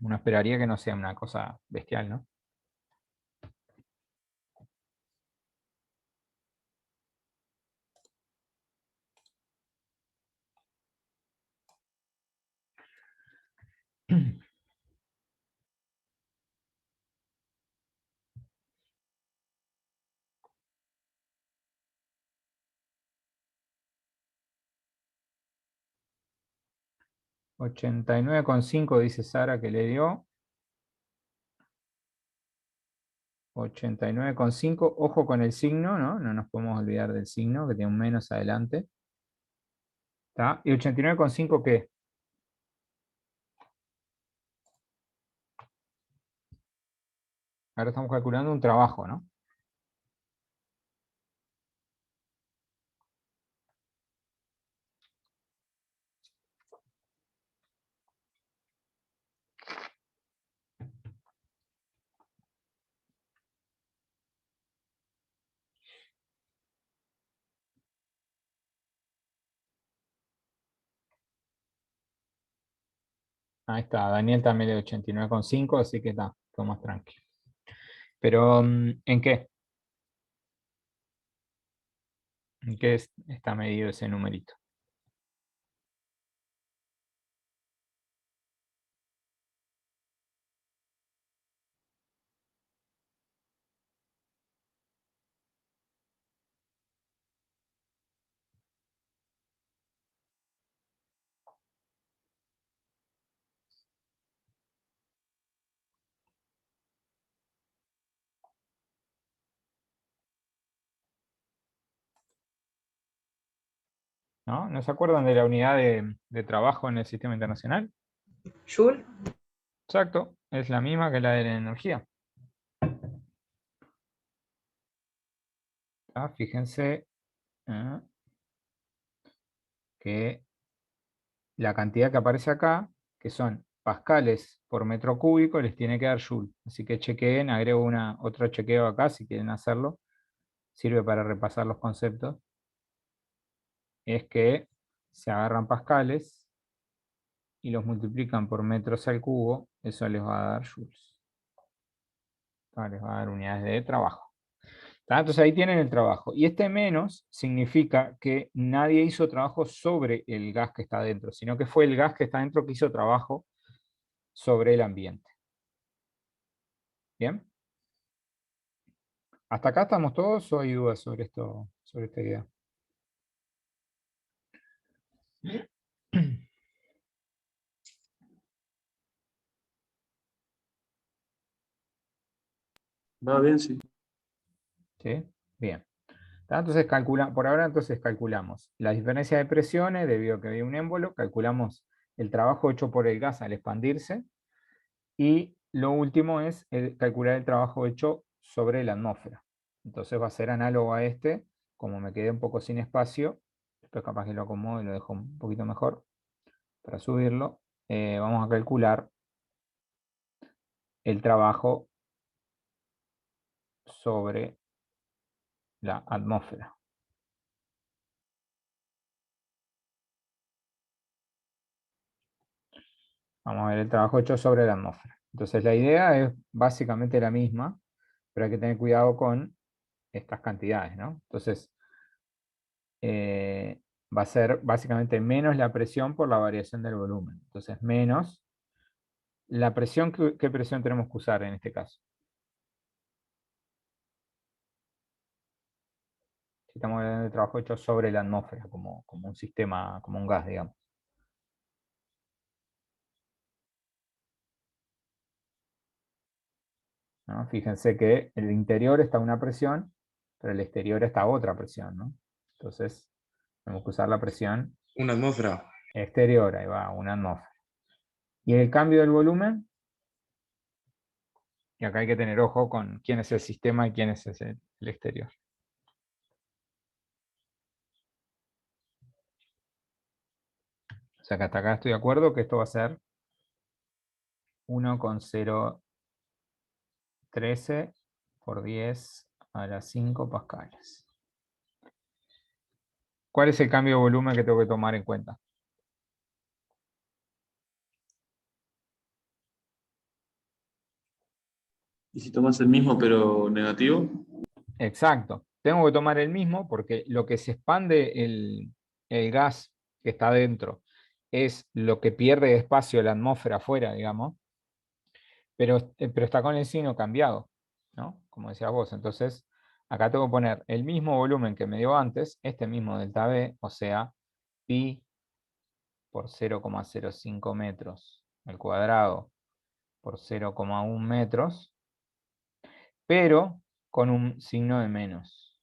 Uno esperaría que no sea una cosa bestial, ¿no? $89,5 dice Sara que le dio. 89,5. Ojo con el signo, ¿no? No nos podemos olvidar del signo, que tiene un menos adelante. ¿Tá? ¿Y 89,5 qué? Ahora estamos calculando un trabajo, ¿no? Ahí está, Daniel también le dio 89,5, así que está, todo más tranquilo. Pero, ¿en qué? ¿En qué está medido ese numerito? ¿No? ¿No se acuerdan de la unidad de trabajo en el sistema internacional? Joule. Exacto, es la misma que la de la energía. Fíjense que la cantidad que aparece acá, que son pascales por metro cúbico, les tiene que dar joule. Así que chequeen, agrego otro chequeo acá si quieren hacerlo. Sirve para repasar los conceptos. Es que se agarran pascales y los multiplican por metros al cubo, eso les va a dar joules. Les va a dar unidades de trabajo. Entonces ahí tienen el trabajo. Y este menos significa que nadie hizo trabajo sobre el gas que está adentro, sino que fue el gas que está adentro que hizo trabajo sobre el ambiente. ¿Bien? ¿Hasta acá estamos todos o hay dudas sobre esto, sobre esta idea? Va bien, sí. ¿Sí? Bien. Entonces por ahora entonces calculamos la diferencia de presiones debido a que había un émbolo, calculamos el trabajo hecho por el gas al expandirse y lo último es calcular el trabajo hecho sobre la atmósfera. Entonces va a ser análogo a este, como me quedé un poco sin espacio, después capaz que lo acomodo y lo dejo un poquito mejor para subirlo. Vamos a calcular el trabajo sobre la atmósfera. Vamos a ver el trabajo hecho sobre la atmósfera. Entonces la idea es básicamente la misma, pero hay que tener cuidado con estas cantidades, ¿no? Entonces va a ser básicamente menos la presión por la variación del volumen. Entonces menos la presión, ¿qué presión tenemos que usar en este caso? Si estamos hablando de trabajo hecho sobre la atmósfera, como un sistema, como un gas, digamos. ¿No? Fíjense que el interior está a una presión, pero el exterior está a otra presión, ¿no? Entonces, tenemos que usar la presión Una atmósfera. exterior, ahí va, una atmósfera. ¿Y el cambio del volumen? Y acá hay que tener ojo con quién es el sistema y quién es el exterior. O sea que hasta acá estoy de acuerdo que esto va a ser 1,013 por 10 a la 5 pascales. ¿Cuál es el cambio de volumen que tengo que tomar en cuenta? ¿Y si tomas el mismo pero negativo? Exacto. Tengo que tomar el mismo porque lo que se expande el gas que está dentro es lo que pierde de espacio la atmósfera afuera, digamos, pero está con el signo cambiado, ¿no? Como decías vos. Entonces, acá tengo que poner el mismo volumen que me dio antes, este mismo delta V, o sea, pi por 0,05 metros al cuadrado por 0,1 metros, pero con un signo de menos.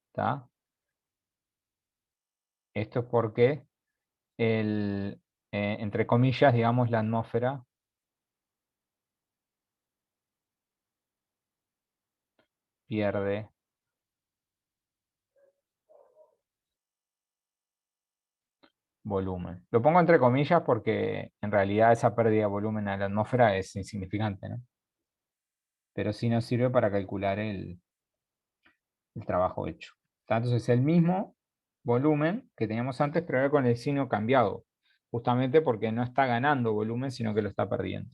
¿Está? Esto es porque, entre comillas, digamos, la atmósfera pierde volumen. Lo pongo entre comillas porque en realidad esa pérdida de volumen a la atmósfera es insignificante, ¿no? Pero sí nos sirve para calcular el trabajo hecho. Entonces es el mismo volumen que teníamos antes, pero ahora con el signo cambiado, justamente porque no está ganando volumen, sino que lo está perdiendo.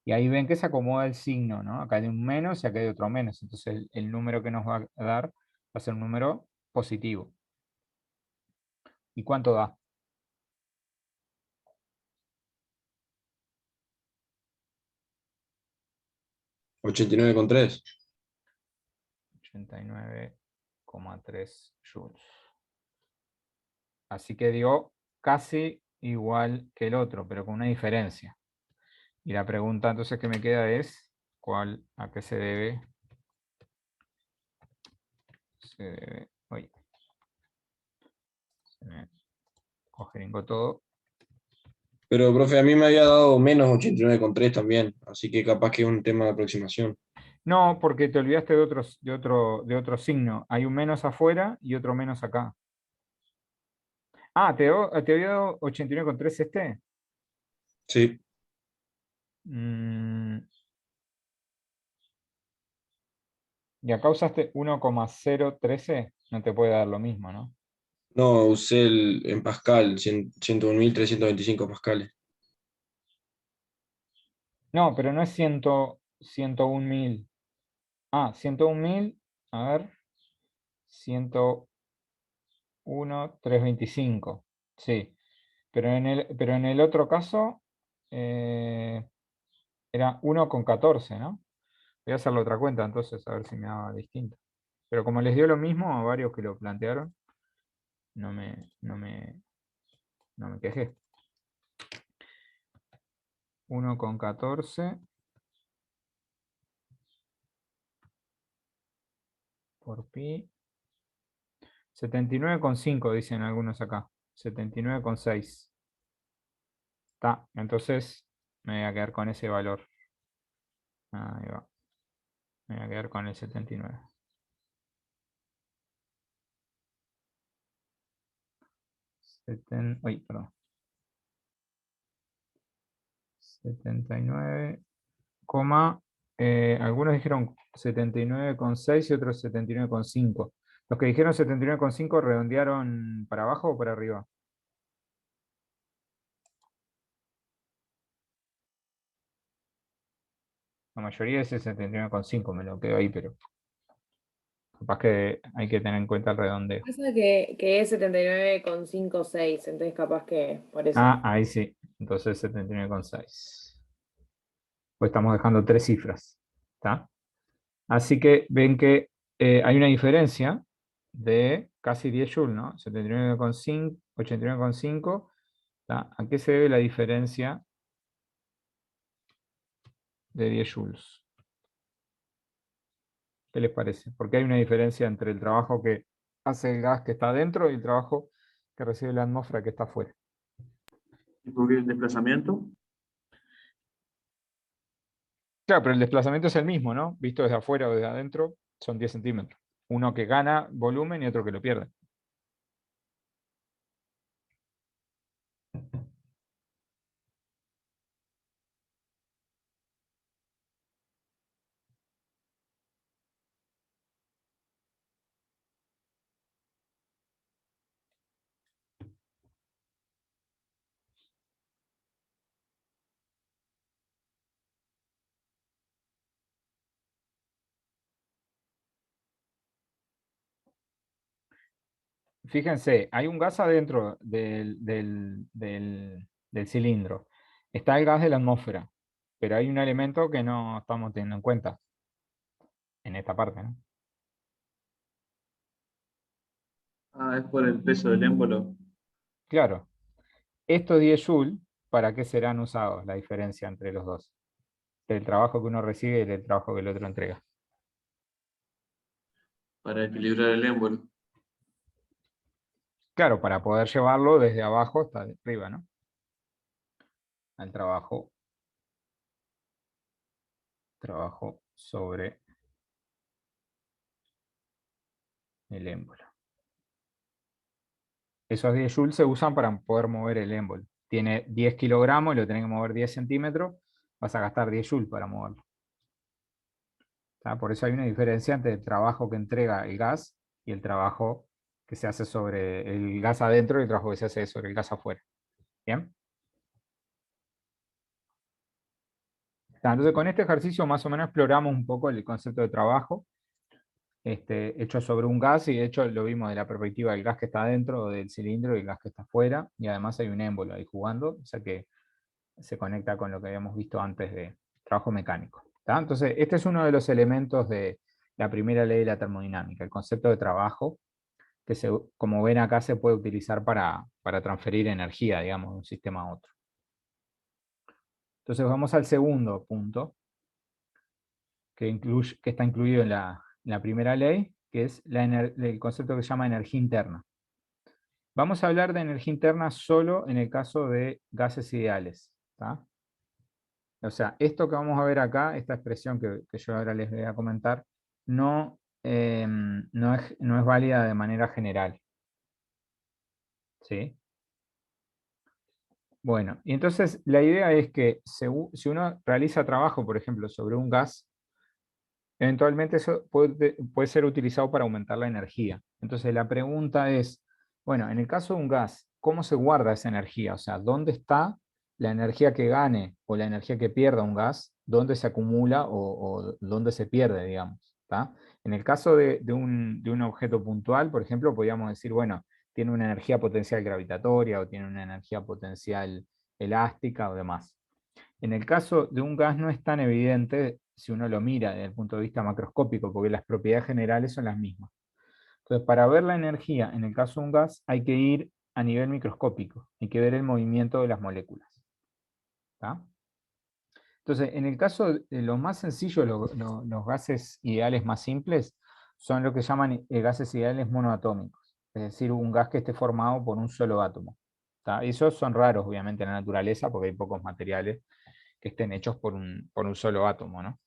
Y ahí ven que se acomoda el signo, ¿no? Acá hay un menos y acá hay otro menos. Entonces el número que nos va a dar va a ser un número positivo. ¿Y cuánto da? 89,3. 89,3 joules. Así que dio casi igual que el otro, pero con una diferencia. Y la pregunta entonces que me queda es, ¿a qué se debe? Uy, se me cojeringó todo. Pero, profe, a mí me había dado menos 89,3 también, así que capaz que es un tema de aproximación. No, porque te olvidaste de otro signo. Hay un menos afuera y otro menos acá. Ah, ¿te había dado 89,3 este? Sí. Y acá usaste 1,013, no te puede dar lo mismo, ¿no? No, usé en Pascal, 101.325 pascales. No, pero no es 101.000. 101.000, a ver, 101,325. Sí, pero en el otro caso era 1,14, ¿no? Voy a hacer la otra cuenta entonces, a ver si me da distinto. Pero como les dio lo mismo a varios que lo plantearon, no me quejé. 1,14 por pi. 79,5 dicen algunos acá. 79,6. Está, entonces me voy a quedar con ese valor. Ahí va. Me voy a quedar con el 79. Uy, perdón. 79, algunos dijeron 79,6 y otros 79,5. Los que dijeron 79,5 redondearon para abajo o para arriba. La mayoría es el 79,5, me lo quedo ahí, pero capaz que hay que tener en cuenta el redondeo. Pasa que es 79,56, entonces capaz que por eso. Ahí sí. Entonces 79,6. Pues estamos dejando 3 cifras. ¿Está? Así que ven que hay una diferencia de casi 10 joules, ¿no? 79,5, 89,5. ¿Está? ¿A qué se debe la diferencia de 10 joules? ¿Qué les parece? Porque hay una diferencia entre el trabajo que hace el gas que está adentro y el trabajo que recibe la atmósfera que está afuera. ¿Y por qué el desplazamiento? Claro, pero el desplazamiento es el mismo, ¿no? Visto desde afuera o desde adentro, son 10 centímetros. Uno que gana volumen y otro que lo pierde. Fíjense, hay un gas adentro del cilindro. Está el gas de la atmósfera, pero hay un elemento que no estamos teniendo en cuenta en esta parte, ¿no? Ah, es por el peso del émbolo. Claro, estos 10 joules, ¿para qué serán usados? La diferencia entre los dos. Del trabajo que uno recibe y del trabajo que el otro entrega. Para equilibrar el émbolo. Claro, para poder llevarlo desde abajo hasta arriba, ¿no? Al trabajo sobre el émbolo. Esos 10 joules se usan para poder mover el émbolo. Tiene 10 kilogramos y lo tenés que mover 10 centímetros, vas a gastar 10 joules para moverlo. ¿Tá? Por eso hay una diferencia entre el trabajo que entrega el gas y el trabajo que se hace sobre el gas adentro y el trabajo que se hace sobre el gas afuera. ¿Bien? Entonces con este ejercicio más o menos exploramos un poco el concepto de trabajo hecho sobre un gas, y de hecho lo vimos de la perspectiva del gas que está dentro del cilindro y el gas que está afuera, y además hay un émbolo ahí jugando, o sea que se conecta con lo que habíamos visto antes de trabajo mecánico. ¿Tá? Entonces, este es uno de los elementos de la primera ley de la termodinámica, el concepto de trabajo, que como ven acá se puede utilizar para transferir energía, digamos, de un sistema a otro. Entonces vamos al segundo punto, que está incluido en la primera ley, que es el concepto que se llama energía interna. Vamos a hablar de energía interna solo en el caso de gases ideales. ¿Tá? O sea, esto que vamos a ver acá, esta expresión que yo ahora les voy a comentar, no es válida de manera general. ¿Sí? Bueno, y entonces la idea es que si uno realiza trabajo, por ejemplo, sobre un gas, eventualmente eso puede ser utilizado para aumentar la energía. Entonces la pregunta es, bueno, en el caso de un gas, ¿cómo se guarda esa energía? O sea, ¿dónde está la energía que gane o la energía que pierda un gas? ¿Dónde se acumula o dónde se pierde, digamos? ¿Tá? En el caso de un objeto puntual, por ejemplo, podríamos decir, bueno, tiene una energía potencial gravitatoria o tiene una energía potencial elástica o demás. En el caso de un gas no es tan evidente si uno lo mira desde el punto de vista macroscópico, porque las propiedades generales son las mismas. Entonces, para ver la energía en el caso de un gas, hay que ir a nivel microscópico, hay que ver el movimiento de las moléculas. ¿Tá? Entonces, en el caso de los más sencillos, los gases ideales más simples, son lo que llaman gases ideales monoatómicos, es decir, un gas que esté formado por un solo átomo. ¿Tá? Esos son raros, obviamente, en la naturaleza, porque hay pocos materiales que estén hechos por un solo átomo, ¿no?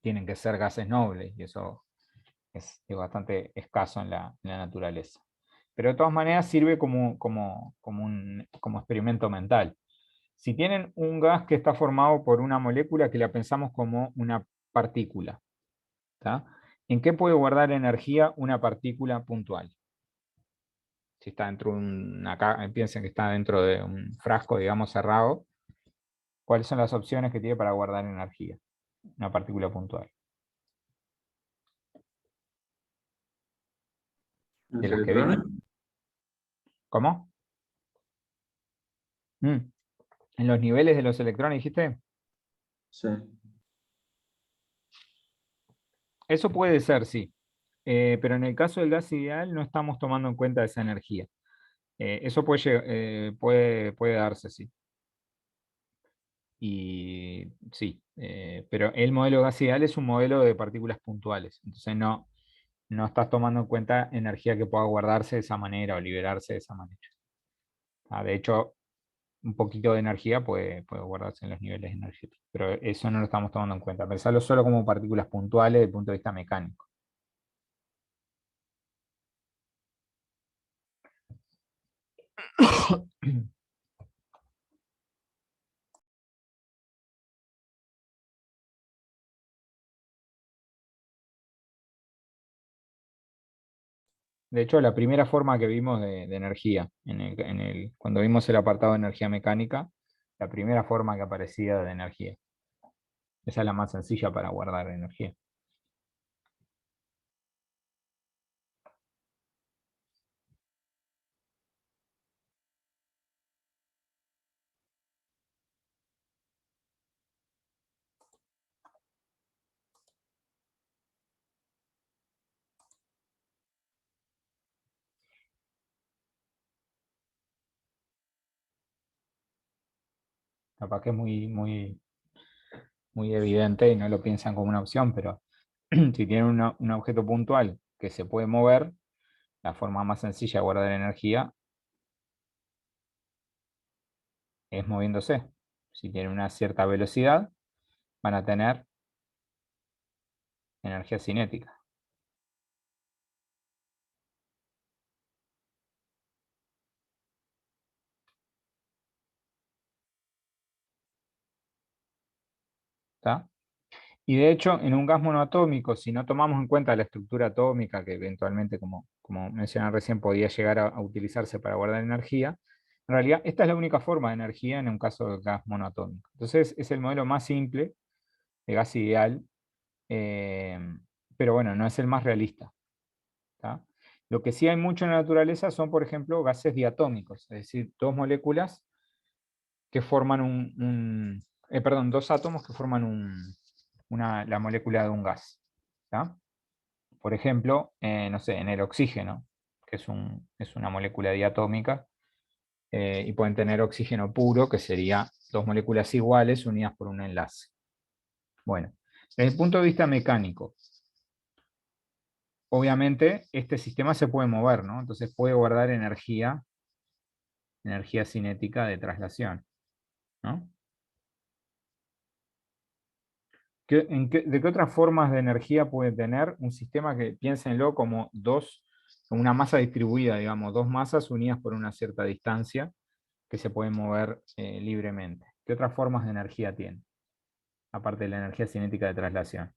Tienen que ser gases nobles, y eso es bastante escaso en la naturaleza. Pero de todas maneras sirve como experimento mental. Si tienen un gas que está formado por una molécula que la pensamos como una partícula, ¿tá? ¿En qué puede guardar energía una partícula puntual? Si está dentro de piensen que está dentro de un frasco, digamos, cerrado, ¿cuáles son las opciones que tiene para guardar energía una partícula puntual? De ¿Los las que electrones? vimos. ¿Cómo? En los niveles de los electrones, dijiste. Sí. Eso puede ser, sí. Pero en el caso del gas ideal no estamos tomando en cuenta esa energía. Eso puede darse, sí. Y sí, pero el modelo gas ideal es un modelo de partículas puntuales. Entonces no estás tomando en cuenta energía que pueda guardarse de esa manera o liberarse de esa manera. De hecho, un poquito de energía puede guardarse en los niveles energéticos. Pero eso no lo estamos tomando en cuenta. Pensarlo solo como partículas puntuales desde el punto de vista mecánico. De hecho, la primera forma que vimos de energía, cuando vimos el apartado de energía mecánica, la primera forma que aparecía de energía. Esa es la más sencilla para guardar energía. Capaz que es muy evidente y no lo piensan como una opción, pero si tienen un objeto puntual que se puede mover, la forma más sencilla de guardar energía es moviéndose. Si tienen una cierta velocidad, van a tener energía cinética. ¿Está? Y de hecho, en un gas monoatómico, si no tomamos en cuenta la estructura atómica, que eventualmente, como mencioné recién, podía llegar a utilizarse para guardar energía, en realidad esta es la única forma de energía en un caso de gas monoatómico. Entonces es el modelo más simple de gas ideal, eh, pero bueno, no es el más realista. ¿Tá? Lo que sí hay mucho en la naturaleza son, por ejemplo, gases diatómicos, es decir, dos moléculas que forman dos átomos que forman la molécula de un gas. ¿Tá? Por ejemplo, no sé, en el oxígeno, que es una molécula diatómica, y pueden tener oxígeno puro, que sería dos moléculas iguales unidas por un enlace. Bueno, desde el punto de vista mecánico, obviamente este sistema se puede mover, ¿no? Entonces puede guardar energía cinética de traslación, ¿no? ¿De qué otras formas de energía puede tener un sistema que piénsenlo como una masa distribuida, digamos, dos masas unidas por una cierta distancia que se pueden mover libremente? ¿Qué otras formas de energía tiene? Aparte de la energía cinética de traslación.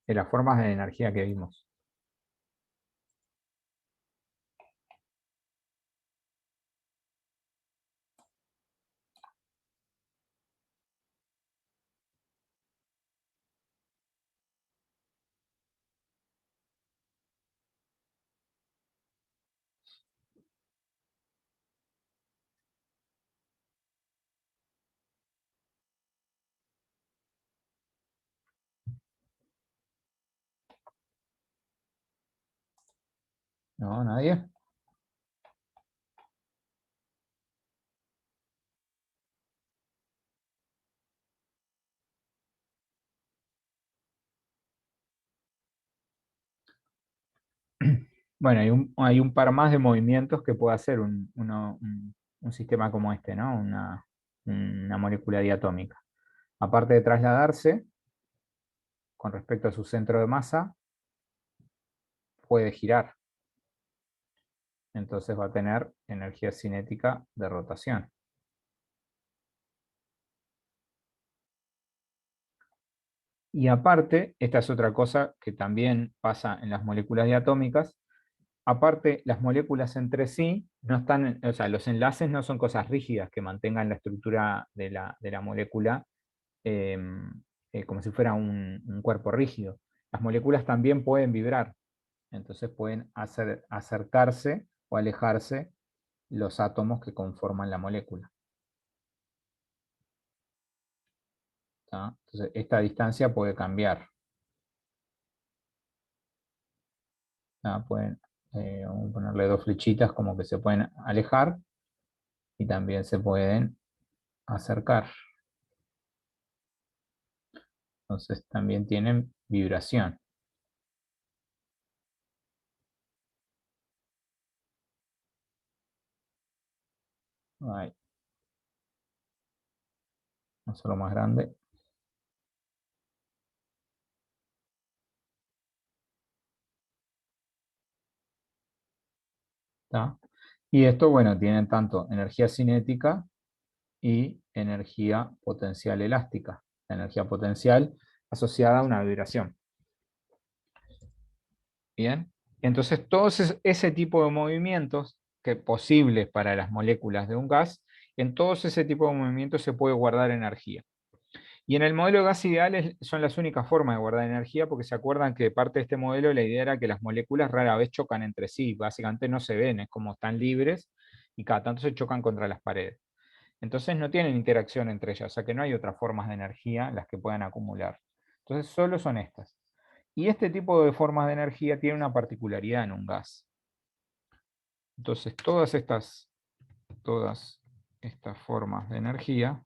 De las formas de energía que vimos. ¿No? ¿Nadie? Bueno, hay un par más de movimientos que puede hacer un sistema como este, ¿no? Una molécula diatómica. Aparte de trasladarse con respecto a su centro de masa, puede girar. Entonces va a tener energía cinética de rotación. Y aparte, esta es otra cosa que también pasa en las moléculas diatómicas. Aparte, las moléculas entre sí no están, o sea, los enlaces no son cosas rígidas que mantengan la estructura de la molécula como si fuera un cuerpo rígido. Las moléculas también pueden vibrar, entonces pueden acercarse o alejarse los átomos que conforman la molécula. ¿tá? Entonces, esta distancia puede cambiar. Pueden, vamos a ponerle dos flechitas como que se pueden alejar y también se pueden acercar. Entonces también tienen vibración. Ahí. Vamos a hacerlo más grande. ¿Tá? Y esto, bueno, tiene tanto energía cinética y energía potencial elástica. La energía potencial asociada a una vibración. Bien. Entonces, todos ese tipo de movimientos que posibles para las moléculas de un gas, en todos ese tipo de movimientos se puede guardar energía. Y en el modelo de gas ideal son las únicas formas de guardar energía, porque se acuerdan que parte de este modelo la idea era que las moléculas rara vez chocan entre sí, básicamente no se ven, es como están libres y cada tanto se chocan contra las paredes. Entonces no tienen interacción entre ellas, o sea que no hay otras formas de energía las que puedan acumular. Entonces solo son estas. Y este tipo de formas de energía tiene una particularidad en un gas. Entonces todas estas formas de energía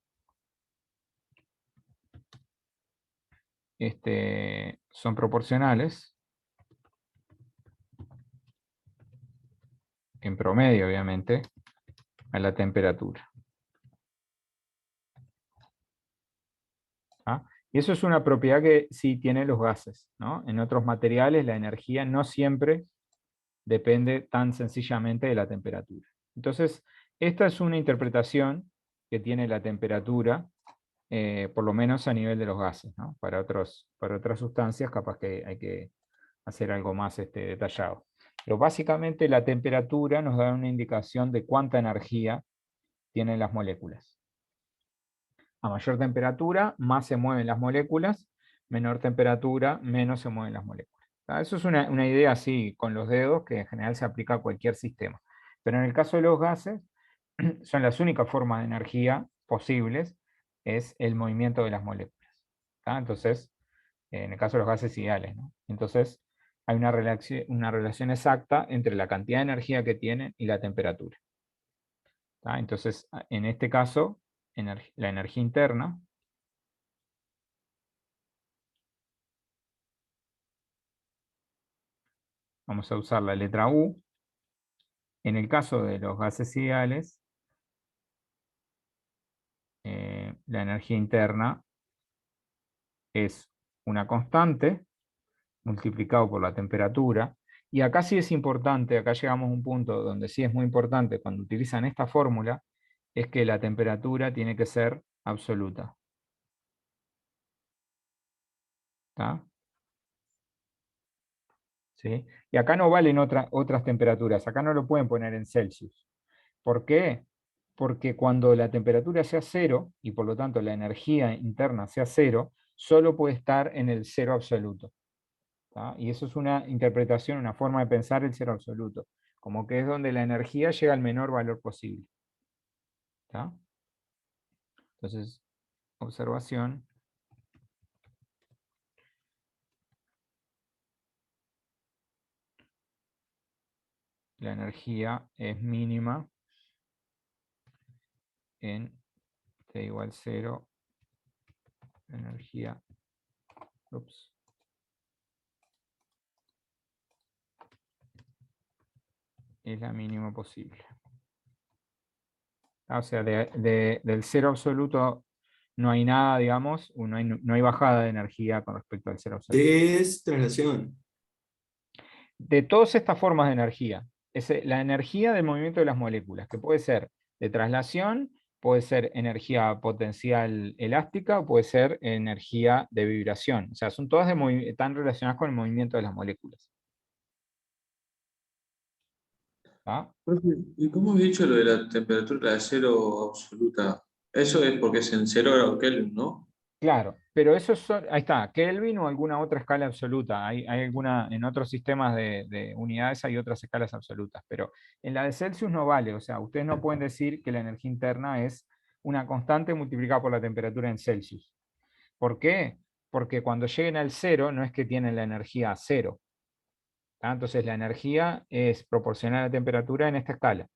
son proporcionales, en promedio obviamente, a la temperatura. ¿Ah? Y eso es una propiedad que sí tienen los gases, ¿no? En otros materiales la energía no siempre depende tan sencillamente de la temperatura. Entonces, esta es una interpretación que tiene la temperatura, por lo menos a nivel de los gases, ¿no? Para otras sustancias capaz que hay que hacer algo más detallado. Pero básicamente la temperatura nos da una indicación de cuánta energía tienen las moléculas. A mayor temperatura, más se mueven las moléculas, menor temperatura, menos se mueven las moléculas. Eso es una idea así con los dedos que en general se aplica a cualquier sistema. Pero en el caso de los gases, son las únicas formas de energía posibles, es el movimiento de las moléculas. Entonces, en el caso de los gases ideales, ¿no? Entonces, hay una relación exacta entre la cantidad de energía que tienen y la temperatura. Entonces, en este caso, la energía interna vamos a usar la letra U. En el caso de los gases ideales, la energía interna es una constante multiplicado por la temperatura. Y acá sí es importante, acá llegamos a un punto donde sí es muy importante cuando utilizan esta fórmula, es que la temperatura tiene que ser absoluta. ¿Está? ¿Sí? Y acá no valen otras temperaturas, acá no lo pueden poner en Celsius. ¿Por qué? Porque cuando la temperatura sea cero, y por lo tanto la energía interna sea cero, solo puede estar en el cero absoluto. ¿Tá? Y eso es una interpretación, una forma de pensar el cero absoluto, como que es donde la energía llega al menor valor posible. ¿Tá? Entonces, observación. La energía es mínima en T igual 0, energía, es la mínima posible. O sea, del cero absoluto no hay nada, digamos, no hay bajada de energía con respecto al cero absoluto. Es traslación. De todas estas formas de energía, es la energía del movimiento de las moléculas, que puede ser de traslación, puede ser energía potencial elástica, o puede ser energía de vibración. O sea, son todas están relacionadas con el movimiento de las moléculas. ¿Ah? Profe, ¿y cómo has dicho lo de la temperatura de cero absoluta? Eso es porque es en 0 grados Kelvin, ¿no? Claro, pero eso ahí está, Kelvin o alguna otra escala absoluta. Hay alguna, en otros sistemas de unidades hay otras escalas absolutas, pero en la de Celsius no vale. O sea, ustedes no pueden decir que la energía interna es una constante multiplicada por la temperatura en Celsius. ¿Por qué? Porque cuando lleguen al cero no es que tienen la energía a cero. ¿Tá? Entonces la energía es proporcional a la temperatura en esta escala.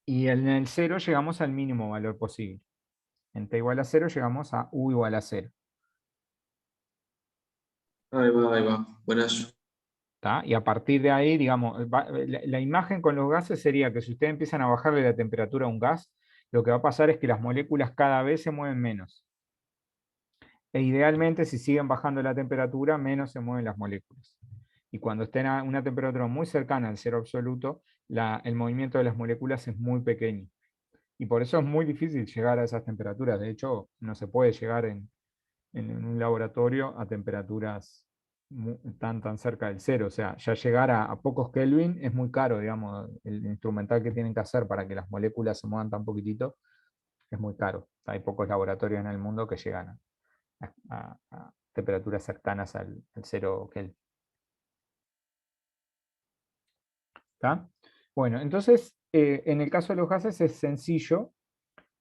Y en el cero llegamos al mínimo valor posible. En T igual a 0 llegamos a U igual a 0. Ahí va, ahí va. Buenas. ¿Tá? Y a partir de ahí, digamos, la imagen con los gases sería que si ustedes empiezan a bajarle la temperatura a un gas, lo que va a pasar es que las moléculas cada vez se mueven menos. E idealmente, si siguen bajando la temperatura, menos se mueven las moléculas. Y cuando estén a una temperatura muy cercana al cero absoluto, el movimiento de las moléculas es muy pequeño. Y por eso es muy difícil llegar a esas temperaturas. De hecho, no se puede llegar en un laboratorio a temperaturas tan cerca del cero. O sea, ya llegar a pocos Kelvin es muy caro, digamos, el instrumental que tienen que hacer para que las moléculas se muevan tan poquitito es muy caro. Hay pocos laboratorios en el mundo que llegan a temperaturas cercanas al cero Kelvin. ¿Está? Bueno, entonces, en el caso de los gases es sencillo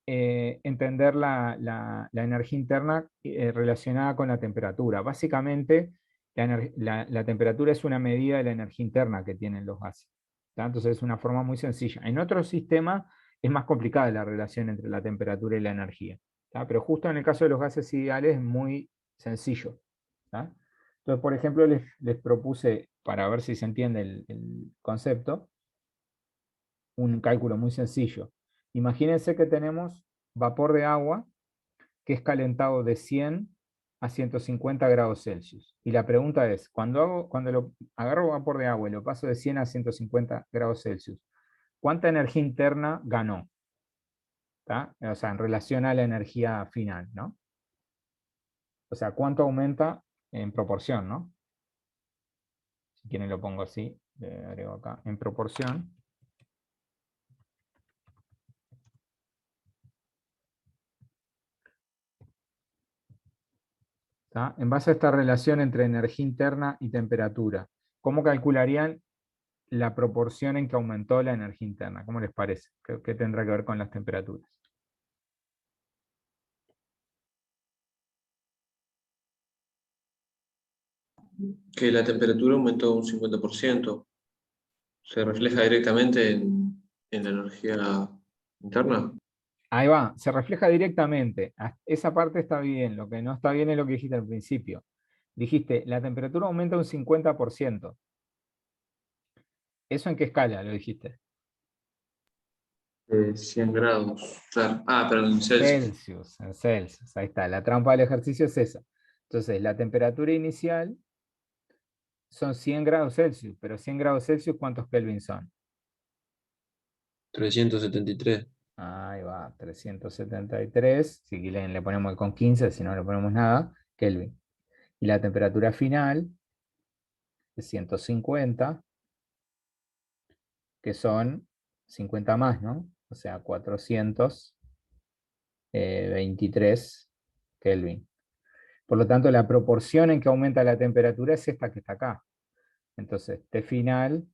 entender la energía interna relacionada con la temperatura. Básicamente, la temperatura es una medida de la energía interna que tienen los gases. ¿Tá? Entonces es una forma muy sencilla. En otros sistemas es más complicada la relación entre la temperatura y la energía. ¿Tá? Pero justo en el caso de los gases ideales es muy sencillo. ¿Tá? Entonces, por ejemplo, les propuse, para ver si se entiende el concepto, un cálculo muy sencillo. Imagínense que tenemos vapor de agua que es calentado de 100 a 150 grados Celsius. Y la pregunta es, cuando agarro vapor de agua y lo paso de 100 a 150 grados Celsius, ¿cuánta energía interna ganó? ¿Tá? O sea, en relación a la energía final, ¿no? O sea, ¿cuánto aumenta en proporción, ¿no? Si quieren lo pongo así, le agrego acá, en proporción. ¿Tá? En base a esta relación entre energía interna y temperatura, ¿cómo calcularían la proporción en que aumentó la energía interna? ¿Cómo les parece? ¿Qué tendrá que ver con las temperaturas? Que la temperatura aumentó un 50%. ¿Se refleja directamente en la energía interna? Ahí va, se refleja directamente. Esa parte está bien, lo que no está bien es lo que dijiste al principio. Dijiste, la temperatura aumenta un 50%. ¿Eso en qué escala lo dijiste? 100 grados. Claro. Ah, pero en Celsius. En Celsius, ahí está. La trampa del ejercicio es esa. Entonces, la temperatura inicial son 100 grados Celsius, pero 100 grados Celsius, ¿cuántos Kelvin son? 373. Ahí va, 373. Si le ponemos con 15, si no le ponemos nada, Kelvin. Y la temperatura final es 150, que son 50 más, ¿no? O sea, 423 Kelvin. Por lo tanto, la proporción en que aumenta la temperatura es esta que está acá. Entonces, T final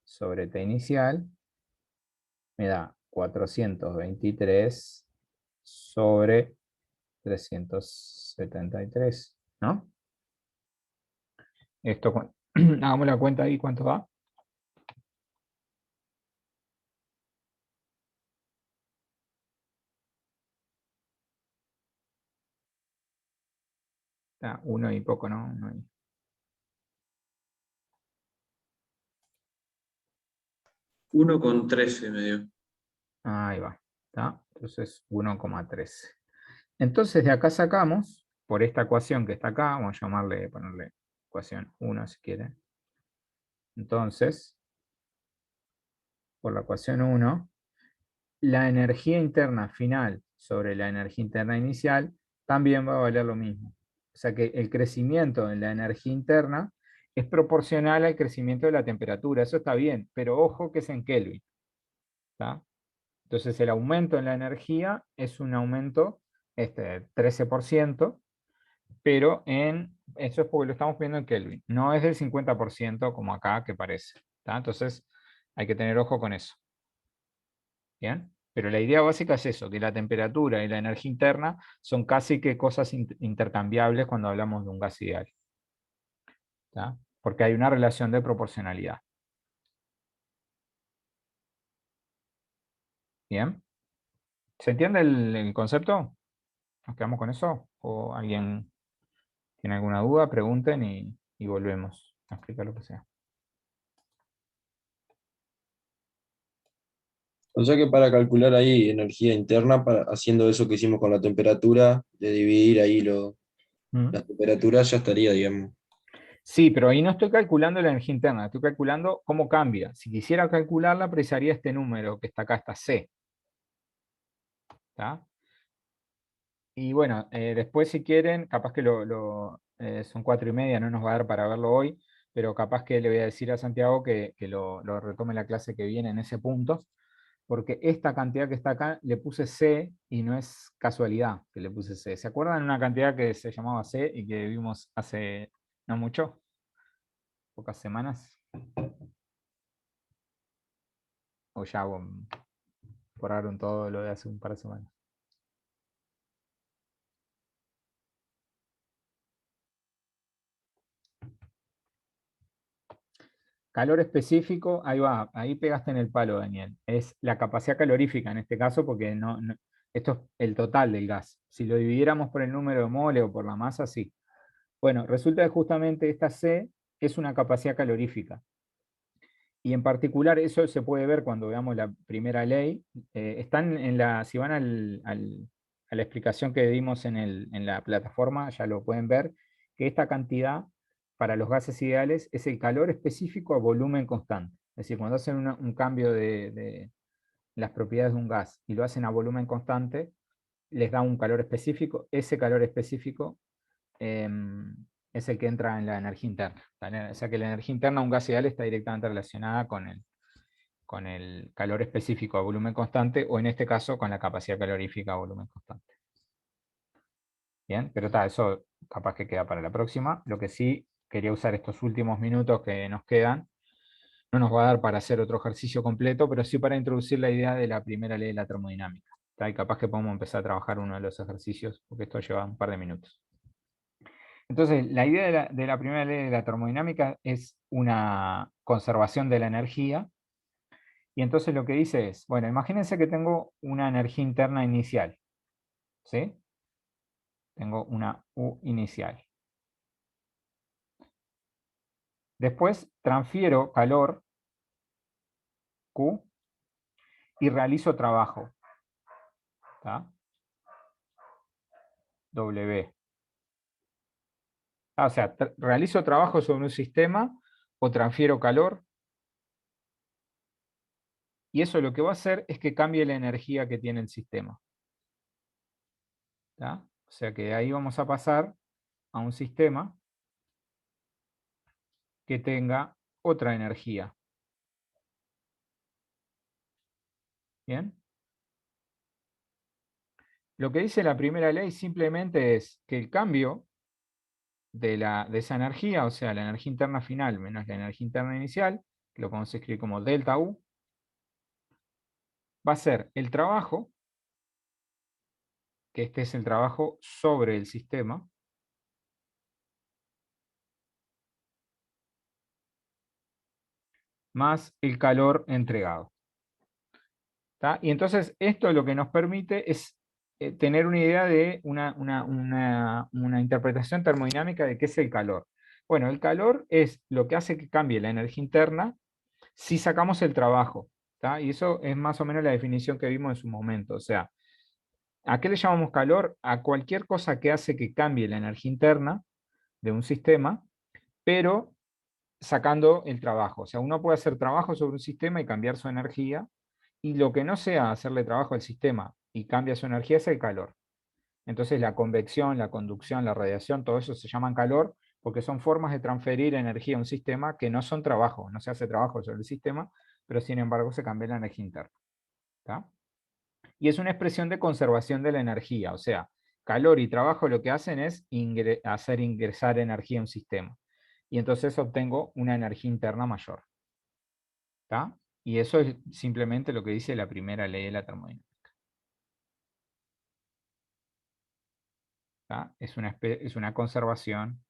sobre T inicial me da 423 sobre 373, ¿no? Esto, hagamos la cuenta ahí, ¿cuánto va? Uno y poco, ¿no? Uno y... 1,13 me dio. Ahí va. ¿Tá? Entonces 1,13. Entonces de acá sacamos, por esta ecuación que está acá, vamos a ponerle ecuación 1 si quieren. Entonces, por la ecuación 1, la energía interna final sobre la energía interna inicial también va a valer lo mismo. O sea que el crecimiento en la energía interna es proporcional al crecimiento de la temperatura. Eso está bien, pero ojo que es en Kelvin. ¿Tá? Entonces el aumento en la energía es un aumento 13%, pero eso es porque lo estamos viendo en Kelvin. No es del 50% como acá que parece. ¿Tá? Entonces hay que tener ojo con eso. ¿Bien? Pero la idea básica es eso, que la temperatura y la energía interna son casi que cosas intercambiables cuando hablamos de un gas ideal. ¿Tá? Porque hay una relación de proporcionalidad. ¿Bien? ¿Se entiende el concepto? ¿Nos quedamos con eso? ¿O alguien tiene alguna duda? Pregunten y volvemos a explicar lo que sea. O sea que para calcular ahí energía interna, haciendo eso que hicimos con la temperatura, de dividir ahí las temperaturas, ya estaría, digamos. Sí, pero ahí no estoy calculando la energía interna, estoy calculando cómo cambia. Si quisiera calcularla, precisaría este número que está acá, esta C. ¿Tá? Y bueno, después si quieren, capaz que son 4:30, no nos va a dar para verlo hoy, pero capaz que le voy a decir a Santiago que lo retome la clase que viene en ese punto, porque esta cantidad que está acá le puse C y no es casualidad que le puse C. ¿Se acuerdan de una cantidad que se llamaba C y que vimos hace no mucho? Pocas semanas. O ya borraron todo lo de hace un par de semanas. Calor específico, ahí va, ahí pegaste en el palo, Daniel. Es la capacidad calorífica en este caso, porque esto es el total del gas. Si lo dividiéramos por el número de mole o por la masa, sí. Bueno, resulta que justamente esta C es una capacidad calorífica. Y en particular eso se puede ver cuando veamos la primera ley. Están si van a la explicación que dimos en la plataforma, ya lo pueden ver, que esta cantidad para los gases ideales es el calor específico a volumen constante. Es decir, cuando hacen un cambio de las propiedades de un gas y lo hacen a volumen constante, les da un calor específico. Ese calor específico es el que entra en la energía interna. O sea que la energía interna de un gas ideal está directamente relacionada con el calor específico a volumen constante, o en este caso con la capacidad calorífica a volumen constante. Bien, pero eso capaz que queda para la próxima. Lo que sí, quería usar estos últimos minutos que nos quedan. No nos va a dar para hacer otro ejercicio completo, pero sí para introducir la idea de la primera ley de la termodinámica. Y capaz que podemos empezar a trabajar uno de los ejercicios, porque esto lleva un par de minutos. Entonces, la idea de la primera ley de la termodinámica es una conservación de la energía. Y entonces lo que dice es, bueno, imagínense que tengo una energía interna inicial. ¿Sí? Tengo una U inicial. Después transfiero calor, Q, y realizo trabajo. ¿Tá? W. O sea, realizo trabajo sobre un sistema o transfiero calor. Y eso lo que va a hacer es que cambie la energía que tiene el sistema. ¿Tá? O sea que de ahí vamos a pasar a un sistema que tenga otra energía. ¿Bien? Lo que dice la primera ley simplemente es que el cambio de esa energía, o sea, la energía interna final menos la energía interna inicial, que lo podemos escribir como delta U, va a ser el trabajo, que este es el trabajo sobre el sistema, más el calor entregado. ¿Tá? Y entonces esto lo que nos permite es tener una idea de una interpretación termodinámica de qué es el calor. Bueno, el calor es lo que hace que cambie la energía interna si sacamos el trabajo. ¿Tá? Y eso es más o menos la definición que vimos en su momento. O sea, ¿a qué le llamamos calor? A cualquier cosa que hace que cambie la energía interna de un sistema, pero sacando el trabajo. O sea, uno puede hacer trabajo sobre un sistema y cambiar su energía, y lo que no sea hacerle trabajo al sistema y cambia su energía es el calor. Entonces la convección, la conducción, la radiación, todo eso se llaman calor, porque son formas de transferir energía a un sistema que no son trabajo, no se hace trabajo sobre el sistema, pero sin embargo se cambia la energía interna. ¿Tá? Y es una expresión de conservación de la energía, o sea, calor y trabajo lo que hacen es hacer ingresar energía a un sistema. Y entonces obtengo una energía interna mayor. ¿Tá? Y eso es simplemente lo que dice la primera ley de la termodinámica. ¿tá? Es una conservación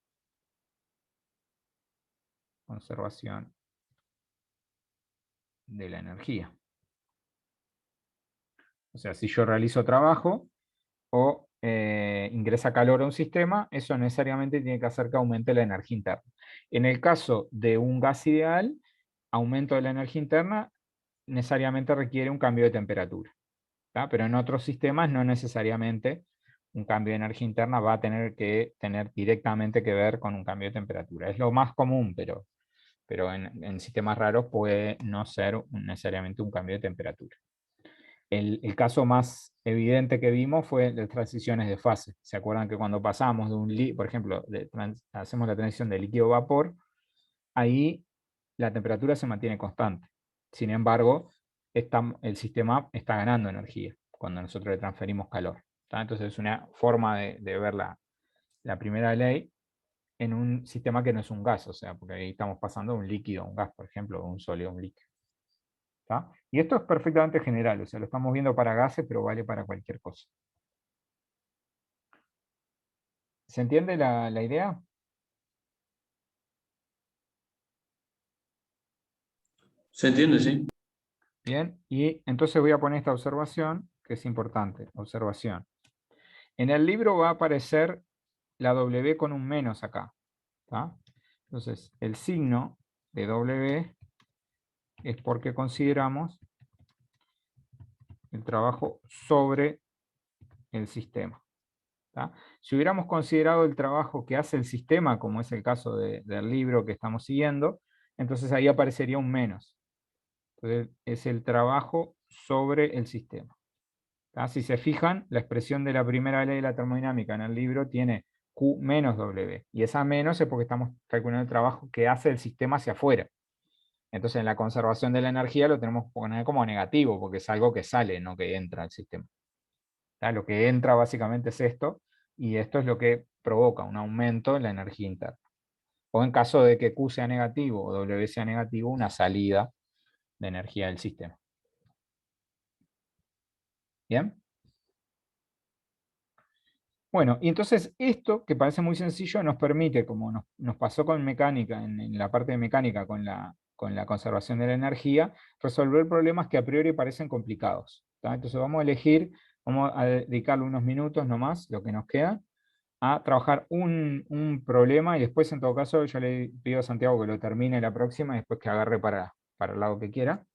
de la energía. O sea, si yo realizo trabajo o ingresa calor a un sistema, eso necesariamente tiene que hacer que aumente la energía interna. En el caso de un gas ideal, aumento de la energía interna necesariamente requiere un cambio de temperatura, ¿tá? Pero en otros sistemas no necesariamente un cambio de energía interna va a tener que tener directamente que ver con un cambio de temperatura. Es lo más común, pero en sistemas raros puede no ser necesariamente un cambio de temperatura. El caso más evidente que vimos fue las transiciones de fase. ¿Se acuerdan que cuando pasamos de un líquido, por ejemplo, hacemos la transición de líquido a vapor, ahí la temperatura se mantiene constante? Sin embargo, el sistema está ganando energía cuando nosotros le transferimos calor, ¿tá? Entonces es una forma de ver la primera ley en un sistema que no es un gas, o sea, porque ahí estamos pasando de un líquido a un gas, por ejemplo, o un sólido a un líquido. ¿Tá? Y esto es perfectamente general, o sea, lo estamos viendo para gases, pero vale para cualquier cosa. ¿Se entiende la idea? ¿Se entiende, sí? Bien, y entonces voy a poner esta observación, que es importante, observación. En el libro va a aparecer la W con un menos acá, ¿tá? Entonces, el signo de W es porque consideramos el trabajo sobre el sistema, ¿tá? Si hubiéramos considerado el trabajo que hace el sistema, como es el caso del libro que estamos siguiendo, entonces ahí aparecería un menos. Entonces, es el trabajo sobre el sistema. ¿Tá? Si se fijan, la expresión de la primera ley de la termodinámica en el libro tiene Q menos W. Y esa menos es porque estamos calculando el trabajo que hace el sistema hacia afuera. Entonces en la conservación de la energía lo tenemos que poner como negativo, porque es algo que sale, no que entra al sistema. ¿Tá? Lo que entra básicamente es esto, y esto es lo que provoca un aumento en la energía interna. O en caso de que Q sea negativo o W sea negativo, una salida de energía del sistema. ¿Bien? Bueno, y entonces esto, que parece muy sencillo, nos permite, como nos pasó con mecánica, en la parte de mecánica con la conservación de la energía, resolver problemas que a priori parecen complicados, ¿tá? Entonces vamos a dedicarle unos minutos nomás, lo que nos queda, a trabajar un problema, y después en todo caso yo le pido a Santiago que lo termine la próxima y después que agarre para el lado que quiera.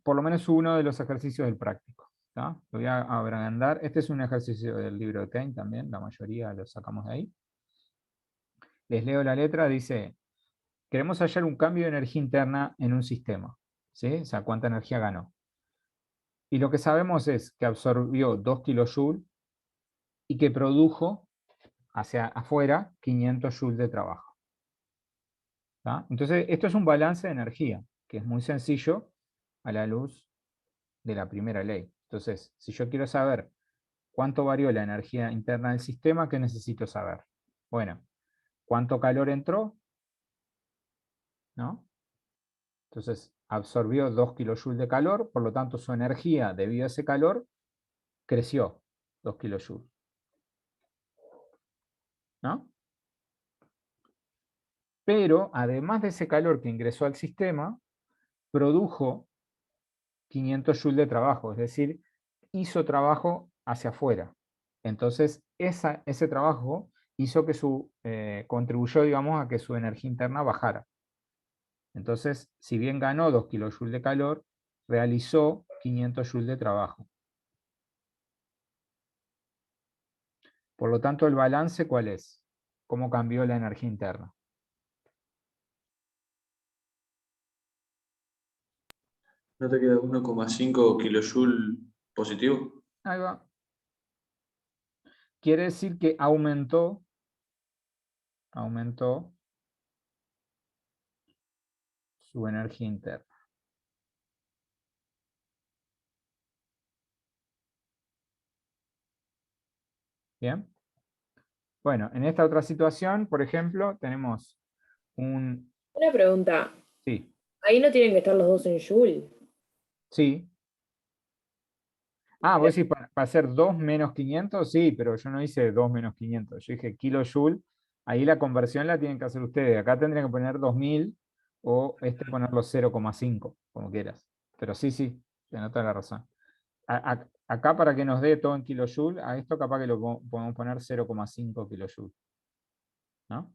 Por lo menos uno de los ejercicios del práctico, ¿tá? Lo voy a agrandar. Este es un ejercicio del libro de Keynes también, la mayoría lo sacamos de ahí. Les leo la letra, dice, queremos hallar un cambio de energía interna en un sistema, ¿sí? O sea, cuánta energía ganó. Y lo que sabemos es que absorbió 2 kJ y que produjo hacia afuera 500 joules de trabajo, ¿tá? Entonces, esto es un balance de energía, que es muy sencillo a la luz de la primera ley. Entonces, si yo quiero saber cuánto varió la energía interna del sistema, ¿qué necesito saber? Bueno, ¿cuánto calor entró? ¿No? Entonces, absorbió 2 kJ de calor, por lo tanto su energía debido a ese calor creció 2 kJ. ¿No? Pero además de ese calor que ingresó al sistema, produjo 500 joules de trabajo, es decir, hizo trabajo hacia afuera. Entonces, ese trabajo hizo que contribuyó, digamos, a que su energía interna bajara. Entonces, si bien ganó 2 kJ de calor, realizó 500 joules de trabajo. Por lo tanto, ¿el balance cuál es? ¿Cómo cambió la energía interna? ¿No te queda 1,5 kilojoule positivo? Ahí va. Quiere decir que aumentó su energía interna. Bien. Bueno, en esta otra situación, por ejemplo, tenemos un... Una pregunta. Sí, Ahí no tienen que estar los dos en Joule. sí. Ah, vos decís para hacer 2 menos 500, sí, pero yo no hice 2 menos 500. Yo dije kilojoule. Ahí la conversión la tienen que hacer ustedes. Acá tendrían que poner 2000 o ponerlo 0,5, como quieras. Pero sí, sí, tenés toda la razón. Acá para que nos dé todo en kilojoule, a esto capaz que lo podemos poner 0,5 kilojoule. ¿No?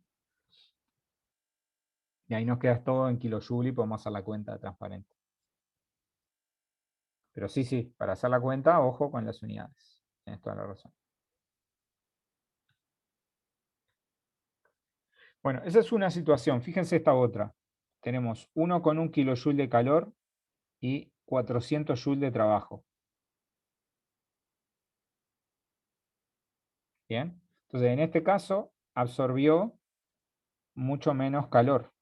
Y ahí nos queda todo en kilojoule y podemos hacer la cuenta transparente. Pero sí, sí, para hacer la cuenta, ojo con las unidades. Tienes toda la razón. Bueno, esa es una situación. Fíjense esta otra. Tenemos 1,1 kilojoule de calor y 400 joules de trabajo. Bien. Entonces, en este caso, absorbió mucho menos calor,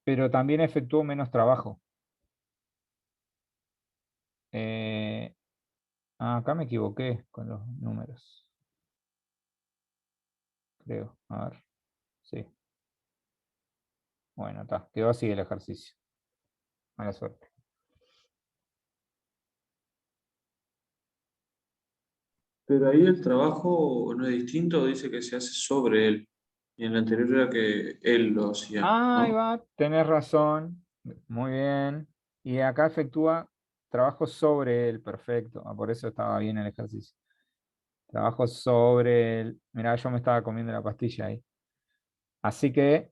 pero también efectuó menos trabajo. Acá me equivoqué con los números. Creo. A ver. Sí. Bueno, está. Quedó así el ejercicio. Mala suerte. Pero ahí el trabajo no es distinto, dice que se hace sobre él. Y en el anterior era que él lo hacía, Ahí ¿no? va, tenés razón. Muy bien. Y acá efectúa trabajo sobre él. Perfecto. Por eso estaba bien el ejercicio. Trabajo sobre él. Mirá, yo me estaba comiendo la pastilla ahí. Así que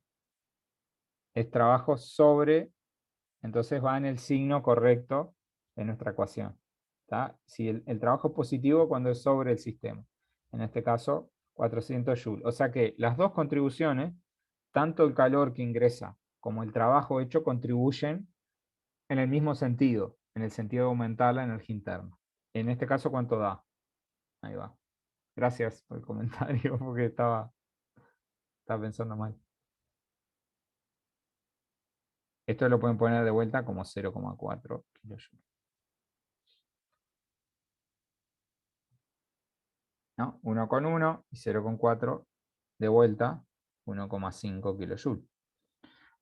es trabajo sobre, entonces va en el signo correcto de nuestra ecuación. ¿Tá? Si el trabajo es positivo cuando es sobre el sistema. En este caso, 400 joules. O sea que las dos contribuciones, tanto el calor que ingresa como el trabajo hecho, contribuyen en el mismo sentido, en el sentido de aumentar la energía interna. En este caso, ¿cuánto da? Ahí va. Gracias por el comentario, porque estaba pensando mal. Esto lo pueden poner de vuelta como 0,4 kilojoules. ¿No? 1,1 y 0,4 de vuelta, 1,5 kilojoules.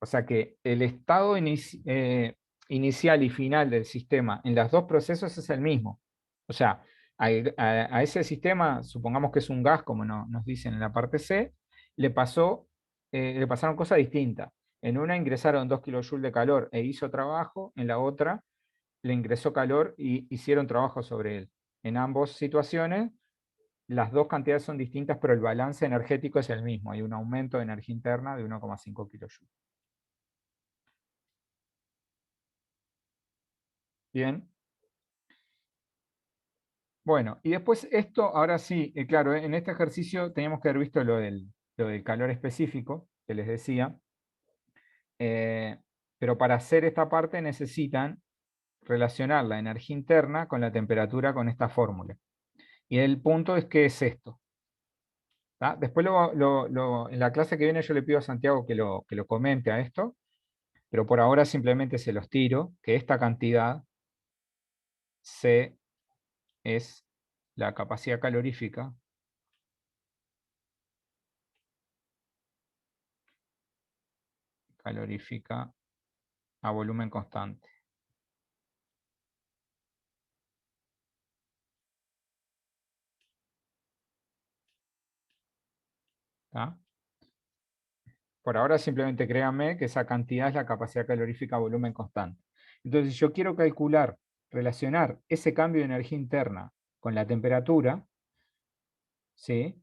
O sea que el estado inicial y final del sistema en los dos procesos es el mismo. O sea, a ese sistema, supongamos que es un gas, como nos dicen en la parte C, le pasaron cosas distintas. En una ingresaron 2 kilojoules de calor e hizo trabajo, en la otra le ingresó calor y hicieron trabajo sobre él. En ambas situaciones, las dos cantidades son distintas, pero el balance energético es el mismo. Hay un aumento de energía interna de 1,5 kilojoules. Bien. Bueno, y después esto, ahora sí, claro, en este ejercicio teníamos que haber visto lo del calor específico, que les decía, pero para hacer esta parte necesitan relacionar la energía interna con la temperatura con esta fórmula. Y el punto es que es esto. ¿Tá? Después en la clase que viene yo le pido a Santiago que lo comente a esto, pero por ahora simplemente se los tiro, que esta cantidad C es la capacidad calorífica a volumen constante. ¿Tá? Por ahora simplemente créanme que esa cantidad es la capacidad calorífica a volumen constante. Entonces, si yo quiero calcular, relacionar ese cambio de energía interna con la temperatura, ¿sí?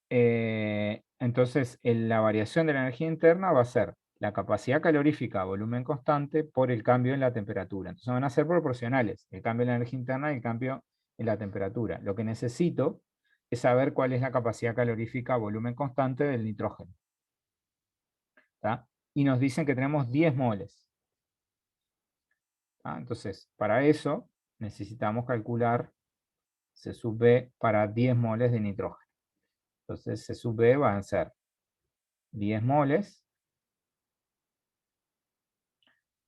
Entonces la variación de la energía interna va a ser la capacidad calorífica a volumen constante por el cambio en la temperatura. Entonces van a ser proporcionales, el cambio en la energía interna y el cambio en la temperatura. Lo que necesito es saber cuál es la capacidad calorífica a volumen constante del nitrógeno. ¿Tá? Y nos dicen que tenemos 10 moles. ¿Tá? Entonces, para eso necesitamos calcular C sub B para 10 moles de nitrógeno. Entonces, C sub B van a ser 10 moles.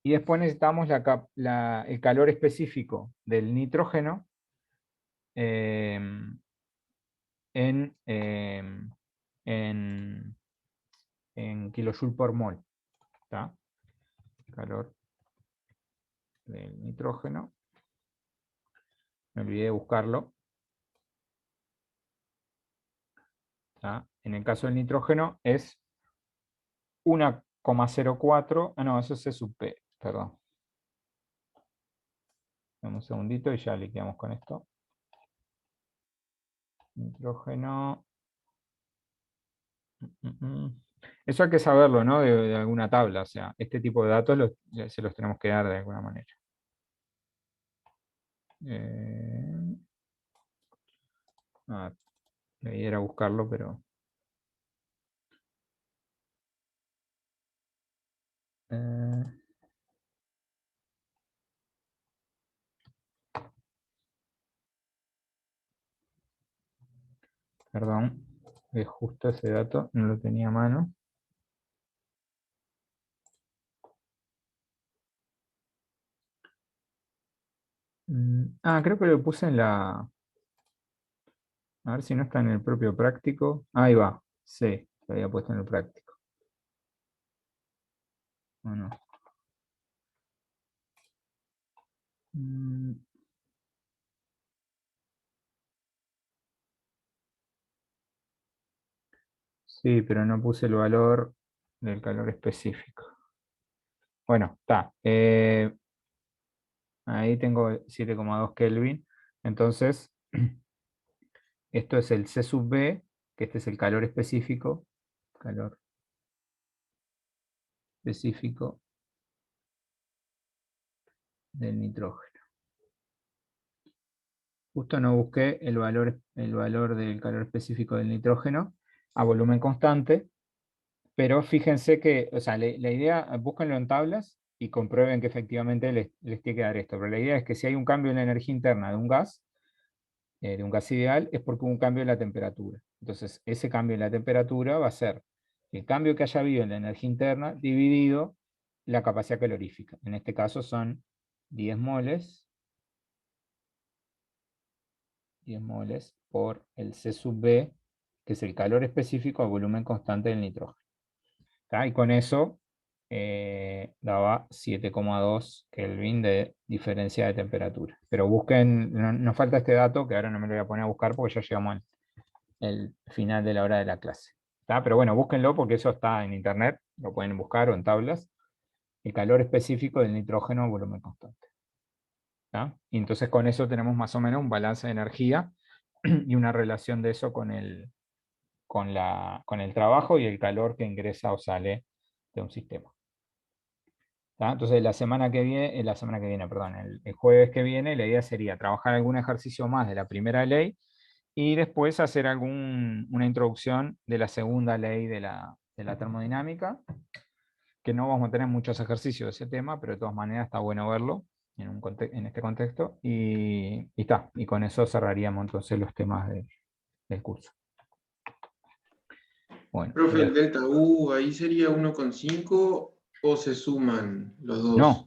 Y después necesitamos el calor específico del nitrógeno en kilojoule por mol. ¿Tá? Calor del nitrógeno Me olvidé de buscarlo. En el caso del nitrógeno es 1,04. Ah, no, eso es C sub P, perdón. Dame un segundito y ya liquidamos con esto. Nitrógeno. Eso hay que saberlo, ¿no? De alguna tabla. O sea, este tipo de datos se los tenemos que dar de alguna manera. La idea era buscarlo, pero... perdón, es justo ese dato, no lo tenía a mano. Creo que lo puse en la... A ver si no está en el propio práctico. Ahí va, sí, lo había puesto en el práctico. ¿O no? Sí, pero no puse el valor del calor específico. Bueno, está. Ahí tengo 7,2 Kelvin. Entonces, esto es el C sub B, que este es el calor específico. Calor específico del nitrógeno. Justo no busqué el valor del calor específico del nitrógeno a volumen constante, pero fíjense que, o sea, la idea, búsquenlo en tablas y comprueben que efectivamente les tiene que dar esto. Pero la idea es que si hay un cambio en la energía interna de un gas ideal, es porque hubo un cambio en la temperatura. Entonces, ese cambio en la temperatura va a ser el cambio que haya habido en la energía interna dividido la capacidad calorífica. En este caso son 10 moles por el C sub B, que es el calor específico a volumen constante del nitrógeno. ¿Tá? Y con eso daba 7,2 Kelvin de diferencia de temperatura. Pero busquen, nos falta este dato, que ahora no me lo voy a poner a buscar porque ya llegamos al final de la hora de la clase. ¿Tá? Pero bueno, búsquenlo porque eso está en internet, lo pueden buscar o en tablas. El calor específico del nitrógeno a volumen constante. ¿Tá? Y entonces con eso tenemos más o menos un balance de energía y una relación de eso con el trabajo y el calor que ingresa o sale de un sistema. ¿Tá? Entonces el jueves que viene, la idea sería trabajar algún ejercicio más de la primera ley y después hacer una introducción de la segunda ley de la termodinámica, que no vamos a tener muchos ejercicios de ese tema, pero de todas maneras está bueno verlo en este contexto, y con eso cerraríamos entonces los temas del curso. Bueno, Profe, el delta U ahí sería 1,5 o se suman los dos. no,